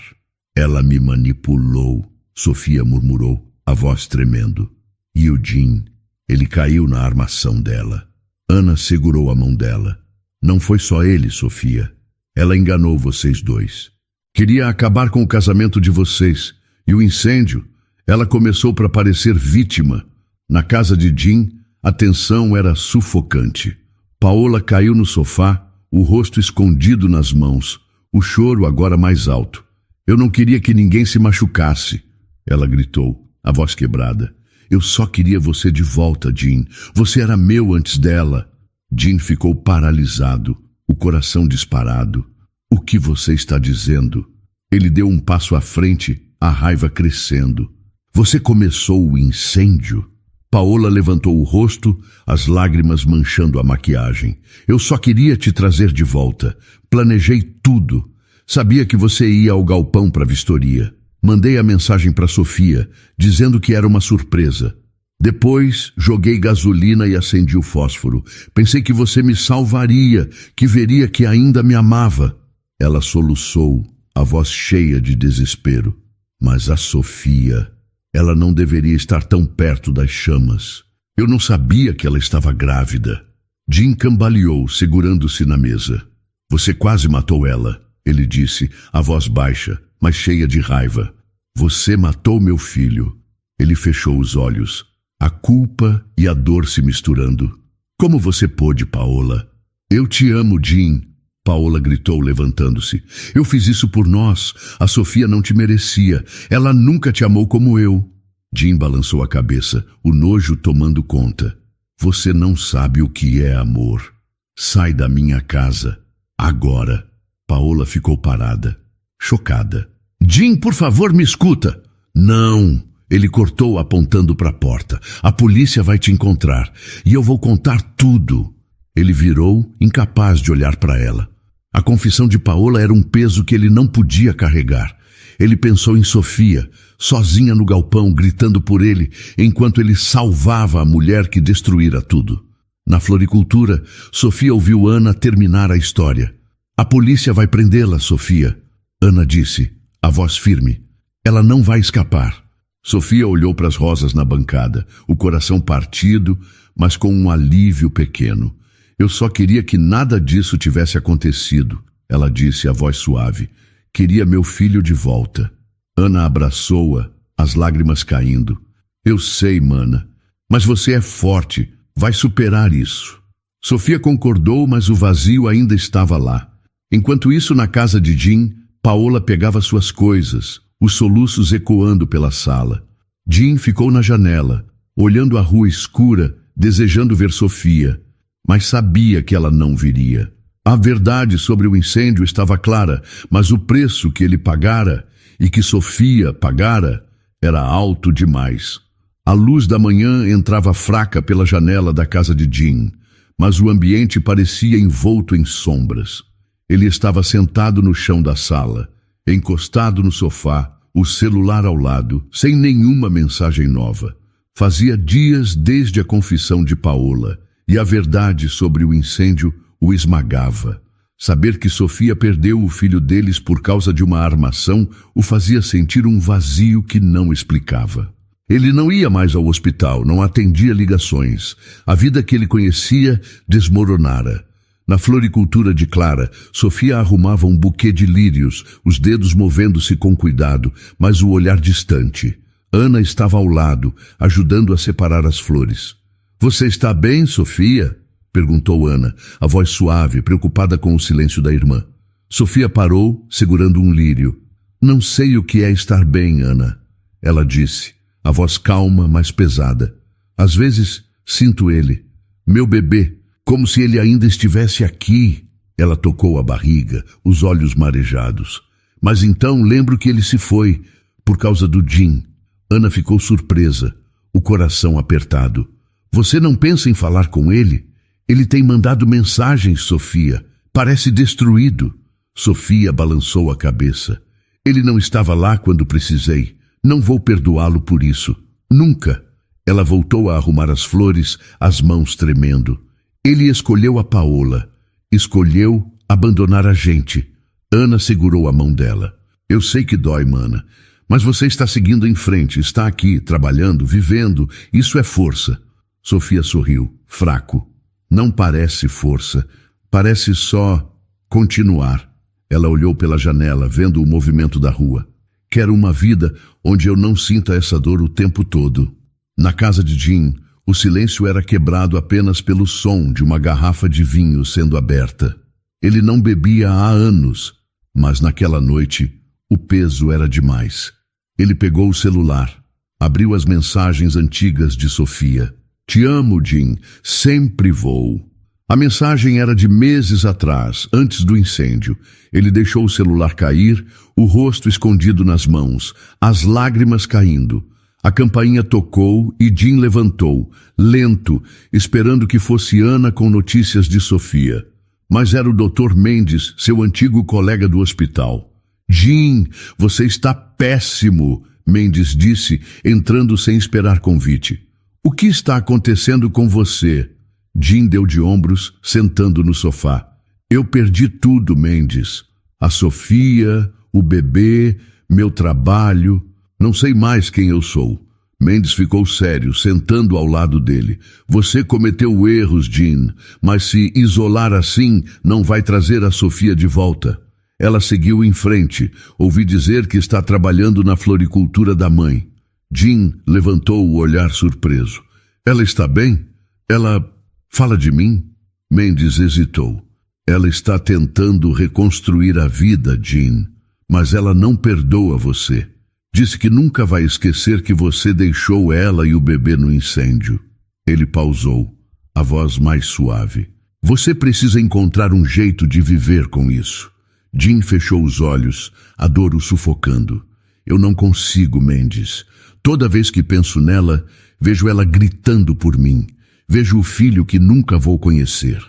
Ela me manipulou, Sofia murmurou, a voz tremendo. E o Jim, ele caiu na armação dela. Ana segurou a mão dela. Não foi só ele, Sofia. Ela enganou vocês dois. Queria acabar com o casamento de vocês. E o incêndio, ela começou para parecer vítima. Na casa de Jim, a tensão era sufocante. Paola caiu no sofá, o rosto escondido nas mãos, o choro agora mais alto. Eu não queria que ninguém se machucasse, ela gritou, a voz quebrada. Eu só queria você de volta, Jim. Você era meu antes dela. Jim ficou paralisado, o coração disparado. O que você está dizendo? Ele deu um passo à frente, a raiva crescendo. Você começou o incêndio? Paola levantou o rosto, as lágrimas manchando a maquiagem. Eu só queria te trazer de volta. Planejei tudo. Sabia que você ia ao galpão para vistoria. Mandei a mensagem para Sofia, dizendo que era uma surpresa. Depois, joguei gasolina e acendi o fósforo. Pensei que você me salvaria, que veria que ainda me amava. Ela soluçou, a voz cheia de desespero. Mas a Sofia, ela não deveria estar tão perto das chamas. Eu não sabia que ela estava grávida. Jim cambaleou, segurando-se na mesa. Você quase matou ela, ele disse, a voz baixa, mas cheia de raiva. Você matou meu filho. Ele fechou os olhos, a culpa e a dor se misturando. Como você pôde, Paola? Eu te amo, Jim. Paola gritou, levantando-se. Eu fiz isso por nós. A Sofia não te merecia. Ela nunca te amou como eu. Jim balançou a cabeça, o nojo tomando conta. Você não sabe o que é amor. Sai da minha casa. Agora. Paola ficou parada, chocada. Jim, por favor, me escuta. Não. Ele cortou apontando para a porta. A polícia vai te encontrar. E eu vou contar tudo. Ele virou, incapaz de olhar para ela. A confissão de Paola era um peso que ele não podia carregar. Ele pensou em Sofia, sozinha no galpão, gritando por ele, enquanto ele salvava a mulher que destruíra tudo. Na floricultura, Sofia ouviu Ana terminar a história. A polícia vai prendê-la, Sofia. Ana disse, a voz firme. Ela não vai escapar. Sofia olhou para as rosas na bancada, o coração partido, mas com um alívio pequeno. Eu só queria que nada disso tivesse acontecido, ela disse, a voz suave. Queria meu filho de volta. Ana abraçou-a, as lágrimas caindo. Eu sei, mana, mas você é forte, vai superar isso. Sofia concordou, mas o vazio ainda estava lá. Enquanto isso, na casa de Jim, Paola pegava suas coisas, os soluços ecoando pela sala. Jim ficou na janela, olhando a rua escura, desejando ver Sofia, mas sabia que ela não viria. A verdade sobre o incêndio estava clara, mas o preço que ele pagara e que Sofia pagara era alto demais. A luz da manhã entrava fraca pela janela da casa de Jim, mas o ambiente parecia envolto em sombras. Ele estava sentado no chão da sala, encostado no sofá, o celular ao lado, sem nenhuma mensagem nova. Fazia dias desde a confissão de Paola, e a verdade sobre o incêndio o esmagava. Saber que Sofia perdeu o filho deles por causa de uma armação o fazia sentir um vazio que não explicava. Ele não ia mais ao hospital, não atendia ligações. A vida que ele conhecia desmoronara. Na floricultura de Clara, Sofia arrumava um buquê de lírios, os dedos movendo-se com cuidado, mas o olhar distante. Ana estava ao lado, ajudando a separar as flores. "Você está bem, Sofia?" perguntou Ana, a voz suave, preocupada com o silêncio da irmã. Sofia parou, segurando um lírio. "Não sei o que é estar bem, Ana," ela disse, a voz calma, mas pesada. "Às vezes sinto ele, meu bebê, como se ele ainda estivesse aqui." Ela tocou a barriga, os olhos marejados. "Mas então lembro que ele se foi, por causa do Jim." Ana ficou surpresa, o coração apertado. "Você não pensa em falar com ele? Ele tem mandado mensagens, Sofia. Parece destruído." Sofia balançou a cabeça. "Ele não estava lá quando precisei. Não vou perdoá-lo por isso. Nunca." Ela voltou a arrumar as flores, as mãos tremendo. "Ele escolheu a Paola. Escolheu abandonar a gente." Ana segurou a mão dela. "Eu sei que dói, mana. Mas você está seguindo em frente, está aqui, trabalhando, vivendo. Isso é força." Sofia sorriu, fraco. "Não parece força. Parece só continuar." Ela olhou pela janela, vendo o movimento da rua. "Quero uma vida onde eu não sinta essa dor o tempo todo." Na casa de Jim, o silêncio era quebrado apenas pelo som de uma garrafa de vinho sendo aberta. Ele não bebia há anos, mas naquela noite o peso era demais. Ele pegou o celular, abriu as mensagens antigas de Sofia. "Te amo, Jim. Sempre vou." A mensagem era de meses atrás, antes do incêndio. Ele deixou o celular cair, o rosto escondido nas mãos, as lágrimas caindo. A campainha tocou e Jim levantou, lento, esperando que fosse Ana com notícias de Sofia. Mas era o Dr. Mendes, seu antigo colega do hospital. "Jim, você está péssimo," Mendes disse, entrando sem esperar convite. "O que está acontecendo com você?" Jim deu de ombros, sentando no sofá. "Eu perdi tudo, Mendes. A Sofia, o bebê, meu trabalho. Não sei mais quem eu sou." Mendes ficou sério, sentando ao lado dele. "Você cometeu erros, Jim, mas se isolar assim não vai trazer a Sofia de volta." Ela seguiu em frente. "Ouvi dizer que está trabalhando na floricultura da mãe." Jim levantou o olhar surpreso. "Ela está bem? Ela fala de mim?" Mendes hesitou. "Ela está tentando reconstruir a vida, Jim, mas ela não perdoa você. Disse que nunca vai esquecer que você deixou ela e o bebê no incêndio." Ele pausou, a voz mais suave. "Você precisa encontrar um jeito de viver com isso." Jim fechou os olhos, a dor o sufocando. "Eu não consigo, Mendes. Toda vez que penso nela, vejo ela gritando por mim. Vejo o filho que nunca vou conhecer."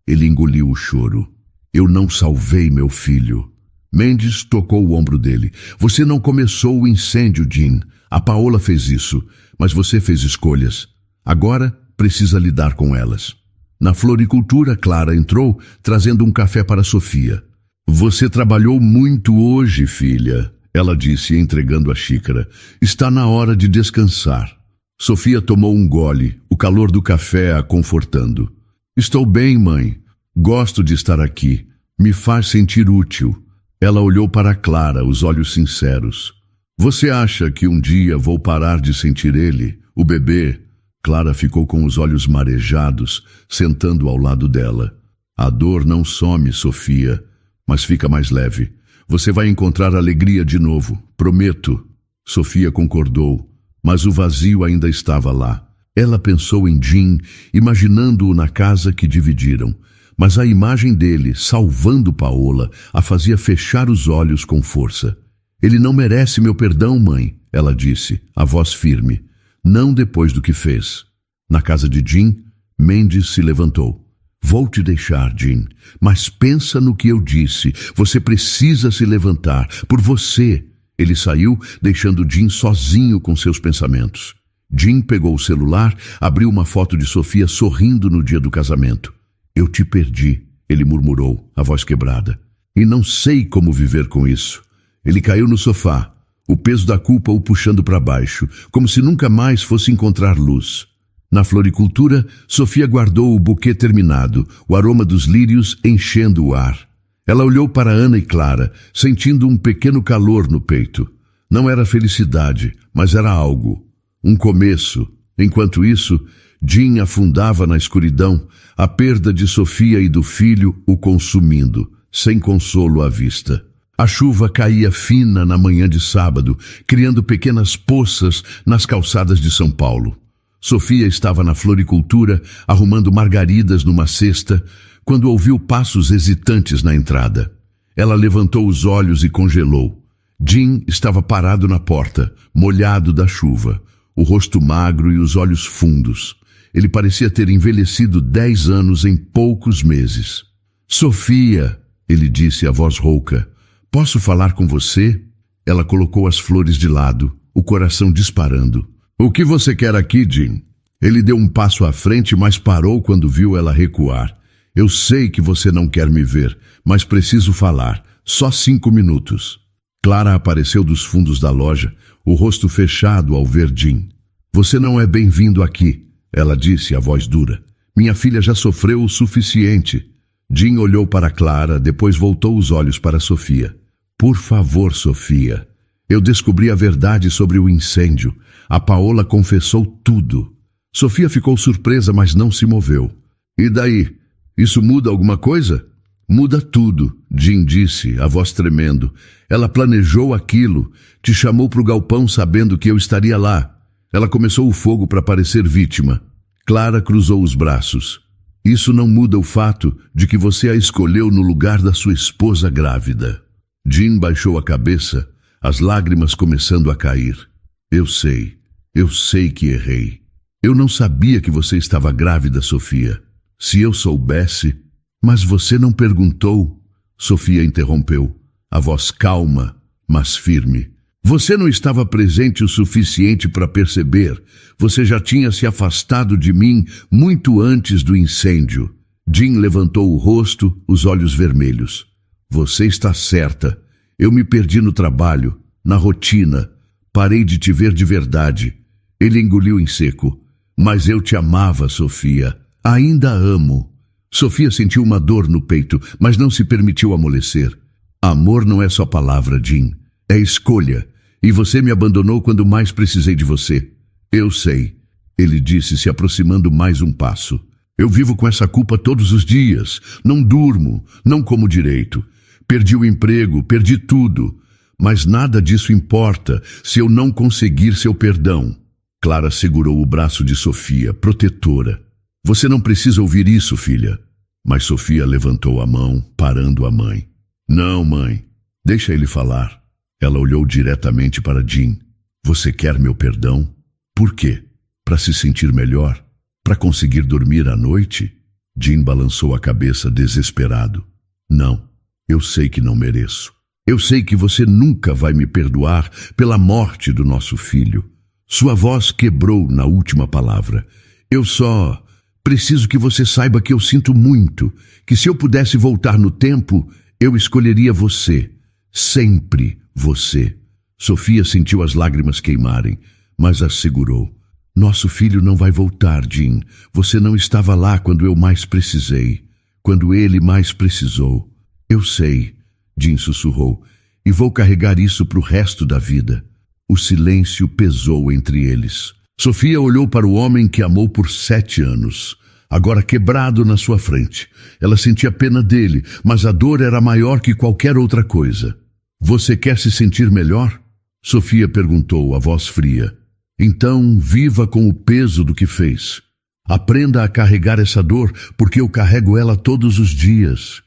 Ele engoliu o choro. "Eu não salvei meu filho." Mendes tocou o ombro dele. "Você não começou o incêndio, Jim. A Paola fez isso, mas você fez escolhas. Agora precisa lidar com elas." Na floricultura, Clara entrou, trazendo um café para Sofia. "Você trabalhou muito hoje, filha," ela disse, entregando a xícara. "Está na hora de descansar." Sofia tomou um gole, o calor do café a confortando. "Estou bem, mãe. Gosto de estar aqui. Me faz sentir útil." Ela olhou para Clara, os olhos sinceros. "Você acha que um dia vou parar de sentir ele, o bebê?" Clara ficou com os olhos marejados, sentando ao lado dela. "A dor não some, Sofia, mas fica mais leve. Você vai encontrar alegria de novo, prometo." Sofia concordou, mas o vazio ainda estava lá. Ela pensou em Jim, imaginando-o na casa que dividiram, mas a imagem dele, salvando Paola, a fazia fechar os olhos com força. "Ele não merece meu perdão, mãe," ela disse, a voz firme. "Não depois do que fez." Na casa de Jim, Mendes se levantou. "Vou te deixar, Jim, mas pensa no que eu disse. Você precisa se levantar, por você." Ele saiu, deixando Jim sozinho com seus pensamentos. Jim pegou o celular, abriu uma foto de Sofia sorrindo no dia do casamento. Eu te perdi, ele murmurou, a voz quebrada. E não sei como viver com isso. Ele caiu no sofá, o peso da culpa o puxando para baixo, como se nunca mais fosse encontrar luz. Na floricultura, Sofia guardou o buquê terminado, o aroma dos lírios enchendo o ar. Ela olhou para Ana e Clara, sentindo um pequeno calor no peito. Não era felicidade, mas era algo. Um começo. Enquanto isso, Jim afundava na escuridão, a perda de Sofia e do filho o consumindo, sem consolo à vista. A chuva caía fina na manhã de sábado, criando pequenas poças nas calçadas de São Paulo. Sofia estava na floricultura, arrumando margaridas numa cesta, quando ouviu passos hesitantes na entrada. Ela levantou os olhos e congelou. Jim estava parado na porta, molhado da chuva, o rosto magro e os olhos fundos. Ele parecia ter envelhecido 10 anos em poucos meses. Sofia, ele disse, a voz rouca, posso falar com você? Ela colocou as flores de lado, o coração disparando. O que você quer aqui, Jim? Ele deu um passo à frente, mas parou quando viu ela recuar. Eu sei que você não quer me ver, mas preciso falar. Só 5 minutos. Clara apareceu dos fundos da loja, o rosto fechado ao ver Jim. Você não é bem-vindo aqui, ela disse, a voz dura. Minha filha já sofreu o suficiente. Jim olhou para Clara, depois voltou os olhos para Sofia. Por favor, Sofia. Eu descobri a verdade sobre o incêndio. A Paola confessou tudo. Sofia ficou surpresa, mas não se moveu. E daí? Isso muda alguma coisa? Muda tudo, Jim disse, a voz tremendo. Ela planejou aquilo. Te chamou para o galpão sabendo que eu estaria lá. Ela começou o fogo para parecer vítima. Clara cruzou os braços. Isso não muda o fato de que você a escolheu no lugar da sua esposa grávida. Jim baixou a cabeça, as lágrimas começando a cair. Eu sei que errei. Eu não sabia que você estava grávida, Sofia. Se eu soubesse... Mas você não perguntou, Sofia interrompeu, a voz calma, mas firme. Você não estava presente o suficiente para perceber. Você já tinha se afastado de mim muito antes do incêndio. Jim levantou o rosto, os olhos vermelhos. Você está certa. Eu me perdi no trabalho, na rotina. Parei de te ver de verdade. Ele engoliu em seco. Mas eu te amava, Sofia. Ainda amo. Sofia sentiu uma dor no peito, mas não se permitiu amolecer. Amor não é só palavra, Jim. É escolha. E você me abandonou quando mais precisei de você. Eu sei, ele disse, se aproximando mais um passo. Eu vivo com essa culpa todos os dias. Não durmo, não como direito. Perdi o emprego, perdi tudo. Mas nada disso importa se eu não conseguir seu perdão. Clara segurou o braço de Sofia, protetora. Você não precisa ouvir isso, filha. Mas Sofia levantou a mão, parando a mãe. Não, mãe. Deixa ele falar. Ela olhou diretamente para Jim. Você quer meu perdão? Por quê? Para se sentir melhor? Para conseguir dormir à noite? Jim balançou a cabeça desesperado. Não, eu sei que não mereço. Eu sei que você nunca vai me perdoar pela morte do nosso filho. Sua voz quebrou na última palavra. Eu só... preciso que você saiba que eu sinto muito, que se eu pudesse voltar no tempo, eu escolheria você. Sempre você. Sofia sentiu as lágrimas queimarem, mas as segurou. Nosso filho não vai voltar, Jim. Você não estava lá quando eu mais precisei, quando ele mais precisou. Eu sei, Jim sussurrou, e vou carregar isso para o resto da vida. O silêncio pesou entre eles. Sofia olhou para o homem que amou por 7 anos, agora quebrado na sua frente. Ela sentia pena dele, mas a dor era maior que qualquer outra coisa. Você quer se sentir melhor? Sofia perguntou, a voz fria. Então, viva com o peso do que fez. Aprenda a carregar essa dor, porque eu carrego ela todos os dias.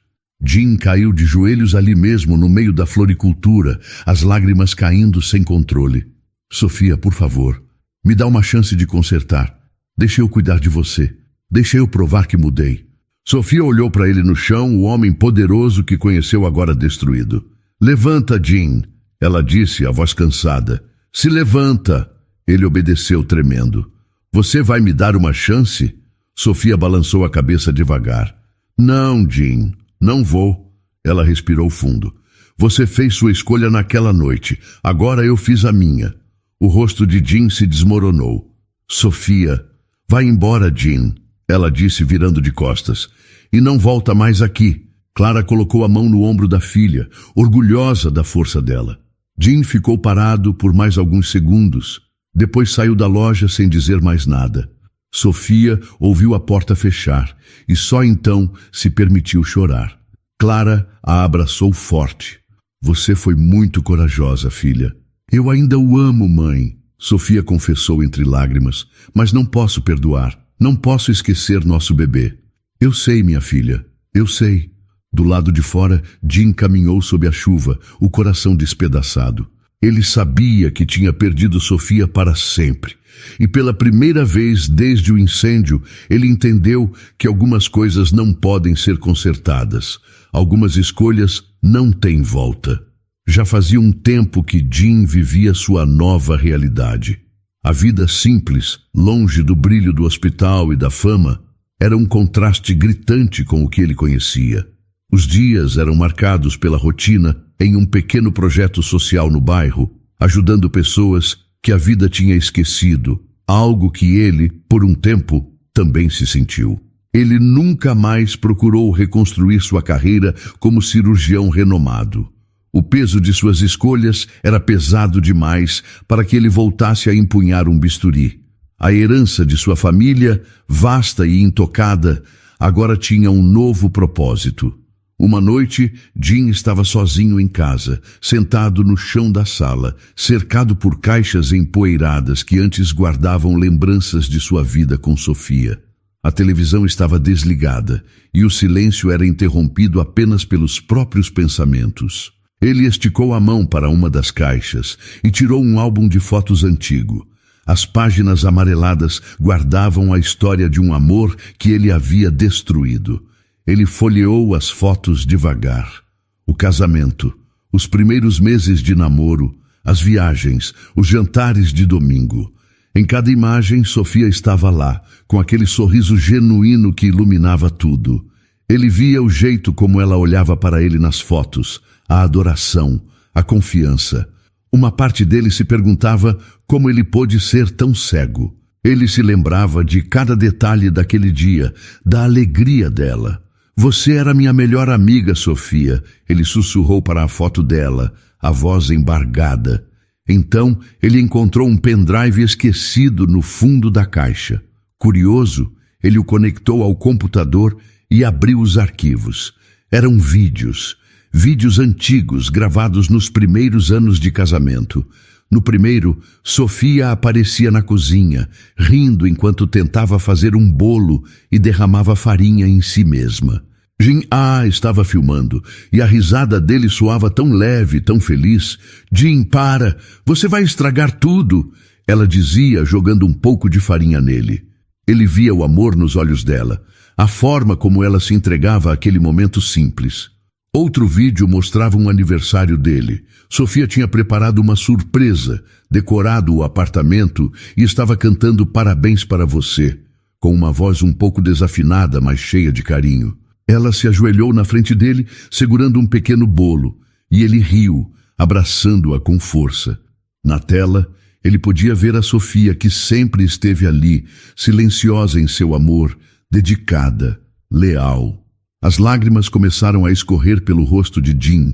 Jim caiu de joelhos ali mesmo, no meio da floricultura, as lágrimas caindo sem controle. Sofia, por favor, me dá uma chance de consertar. Deixa eu cuidar de você. Deixa eu provar que mudei. Sofia olhou para ele no chão, o homem poderoso que conheceu agora destruído. Levanta, Jim. Ela disse, a voz cansada. Se levanta. Ele obedeceu, tremendo. Você vai me dar uma chance? Sofia balançou a cabeça devagar. Não, Jean, não vou. Ela respirou fundo. Você fez sua escolha naquela noite. Agora eu fiz a minha. O rosto de Jean se desmoronou. Sofia, vai embora, Jean. Ela disse, virando de costas. E não volta mais aqui. Clara colocou a mão no ombro da filha, orgulhosa da força dela. Jean ficou parado por mais alguns segundos. Depois saiu da loja sem dizer mais nada. Sofia ouviu a porta fechar e só então se permitiu chorar. Clara a abraçou forte. Você foi muito corajosa, filha. Eu ainda o amo, mãe. Sofia confessou entre lágrimas. Mas não posso perdoar. Não posso esquecer nosso bebê. Eu sei, minha filha. Eu sei. Do lado de fora, Jean caminhou sob a chuva, o coração despedaçado. Ele sabia que tinha perdido Sofia para sempre. E pela primeira vez desde o incêndio, ele entendeu que algumas coisas não podem ser consertadas. Algumas escolhas não têm volta. Já fazia um tempo que Jean vivia sua nova realidade. A vida simples, longe do brilho do hospital e da fama, era um contraste gritante com o que ele conhecia. Os dias eram marcados pela rotina em um pequeno projeto social no bairro, ajudando pessoas que a vida tinha esquecido, algo que ele, por um tempo, também se sentiu. Ele nunca mais procurou reconstruir sua carreira como cirurgião renomado. O peso de suas escolhas era pesado demais para que ele voltasse a empunhar um bisturi. A herança de sua família, vasta e intocada, agora tinha um novo propósito. Uma noite, Jean estava sozinho em casa, sentado no chão da sala, cercado por caixas empoeiradas que antes guardavam lembranças de sua vida com Sofia. A televisão estava desligada e o silêncio era interrompido apenas pelos próprios pensamentos. Ele esticou a mão para uma das caixas e tirou um álbum de fotos antigo. As páginas amareladas guardavam a história de um amor que ele havia destruído. Ele folheou as fotos devagar. O casamento, os primeiros meses de namoro, as viagens, os jantares de domingo. Em cada imagem, Sofia estava lá, com aquele sorriso genuíno que iluminava tudo. Ele via o jeito como ela olhava para ele nas fotos, a adoração, a confiança. Uma parte dele se perguntava como ele pôde ser tão cego. Ele se lembrava de cada detalhe daquele dia, da alegria dela. Você era minha melhor amiga, Sofia. Ele sussurrou para a foto dela, a voz embargada. Então, ele encontrou um pendrive esquecido no fundo da caixa. Curioso, ele o conectou ao computador e abriu os arquivos. Eram vídeos antigos gravados nos primeiros anos de casamento. No primeiro, Sofia aparecia na cozinha, rindo enquanto tentava fazer um bolo e derramava farinha em si mesma. Jean estava filmando, e a risada dele soava tão leve, tão feliz. Jean, para! Você vai estragar tudo! Ela dizia, jogando um pouco de farinha nele. Ele via o amor nos olhos dela, a forma como ela se entregava àquele momento simples. Outro vídeo mostrava um aniversário dele. Sofia tinha preparado uma surpresa, decorado o apartamento e estava cantando parabéns para você, com uma voz um pouco desafinada, mas cheia de carinho. Ela se ajoelhou na frente dele, segurando um pequeno bolo, e ele riu, abraçando-a com força. Na tela, ele podia ver a Sofia, que sempre esteve ali, silenciosa em seu amor, dedicada, leal. As lágrimas começaram a escorrer pelo rosto de Jean,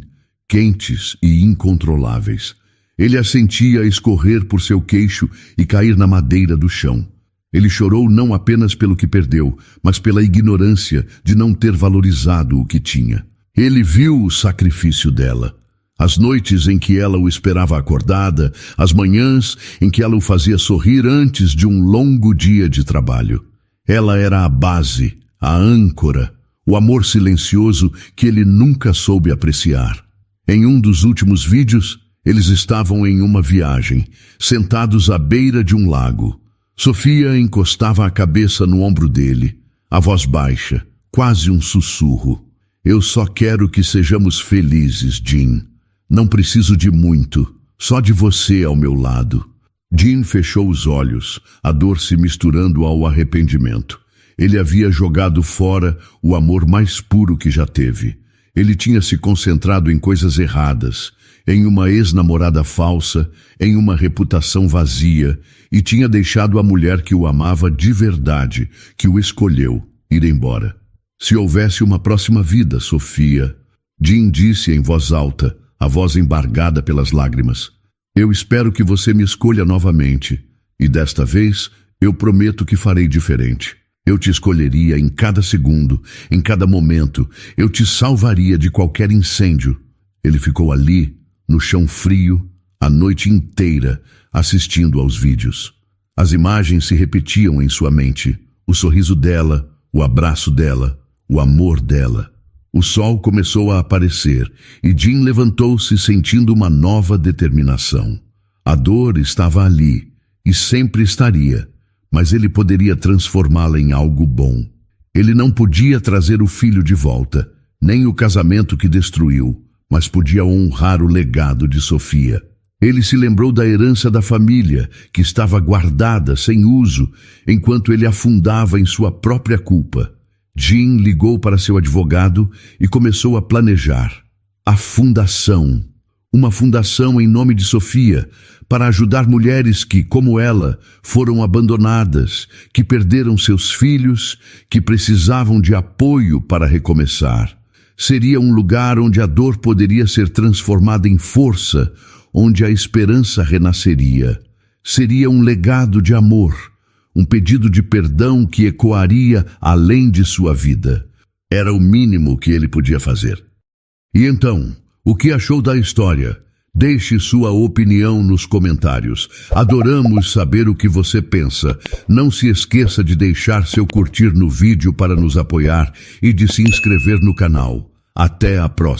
quentes e incontroláveis. Ele as sentia escorrer por seu queixo e cair na madeira do chão. Ele chorou não apenas pelo que perdeu, mas pela ignorância de não ter valorizado o que tinha. Ele viu o sacrifício dela. As noites em que ela o esperava acordada, as manhãs em que ela o fazia sorrir antes de um longo dia de trabalho. Ela era a base, a âncora, o amor silencioso que ele nunca soube apreciar. Em um dos últimos vídeos, eles estavam em uma viagem, sentados à beira de um lago. Sofia encostava a cabeça no ombro dele, a voz baixa, quase um sussurro. Eu só quero que sejamos felizes, Jean. Não preciso de muito, só de você ao meu lado. Jim fechou os olhos, a dor se misturando ao arrependimento. Ele havia jogado fora o amor mais puro que já teve. Ele tinha se concentrado em coisas erradas, em uma ex-namorada falsa, em uma reputação vazia, e tinha deixado a mulher que o amava de verdade, que o escolheu, ir embora. Se houvesse uma próxima vida, Sofia, Jim disse em voz alta, a voz embargada pelas lágrimas. Eu espero que você me escolha novamente, e desta vez eu prometo que farei diferente. Eu te escolheria em cada segundo, em cada momento, eu te salvaria de qualquer incêndio. Ele ficou ali, no chão frio, a noite inteira, assistindo aos vídeos. As imagens se repetiam em sua mente, o sorriso dela, o abraço dela, o amor dela. O sol começou a aparecer e Jim levantou-se sentindo uma nova determinação. A dor estava ali e sempre estaria, mas ele poderia transformá-la em algo bom. Ele não podia trazer o filho de volta, nem o casamento que destruiu, mas podia honrar o legado de Sofia. Ele se lembrou da herança da família, que estava guardada, sem uso, enquanto ele afundava em sua própria culpa. Jim ligou para seu advogado e começou a planejar. A fundação. Uma fundação em nome de Sofia, para ajudar mulheres que, como ela, foram abandonadas, que perderam seus filhos, que precisavam de apoio para recomeçar. Seria um lugar onde a dor poderia ser transformada em força, onde a esperança renasceria. Seria um legado de amor, um pedido de perdão que ecoaria além de sua vida. Era o mínimo que ele podia fazer. E então, o que achou da história? Deixe sua opinião nos comentários. Adoramos saber o que você pensa. Não se esqueça de deixar seu curtir no vídeo para nos apoiar e de se inscrever no canal. Até a próxima.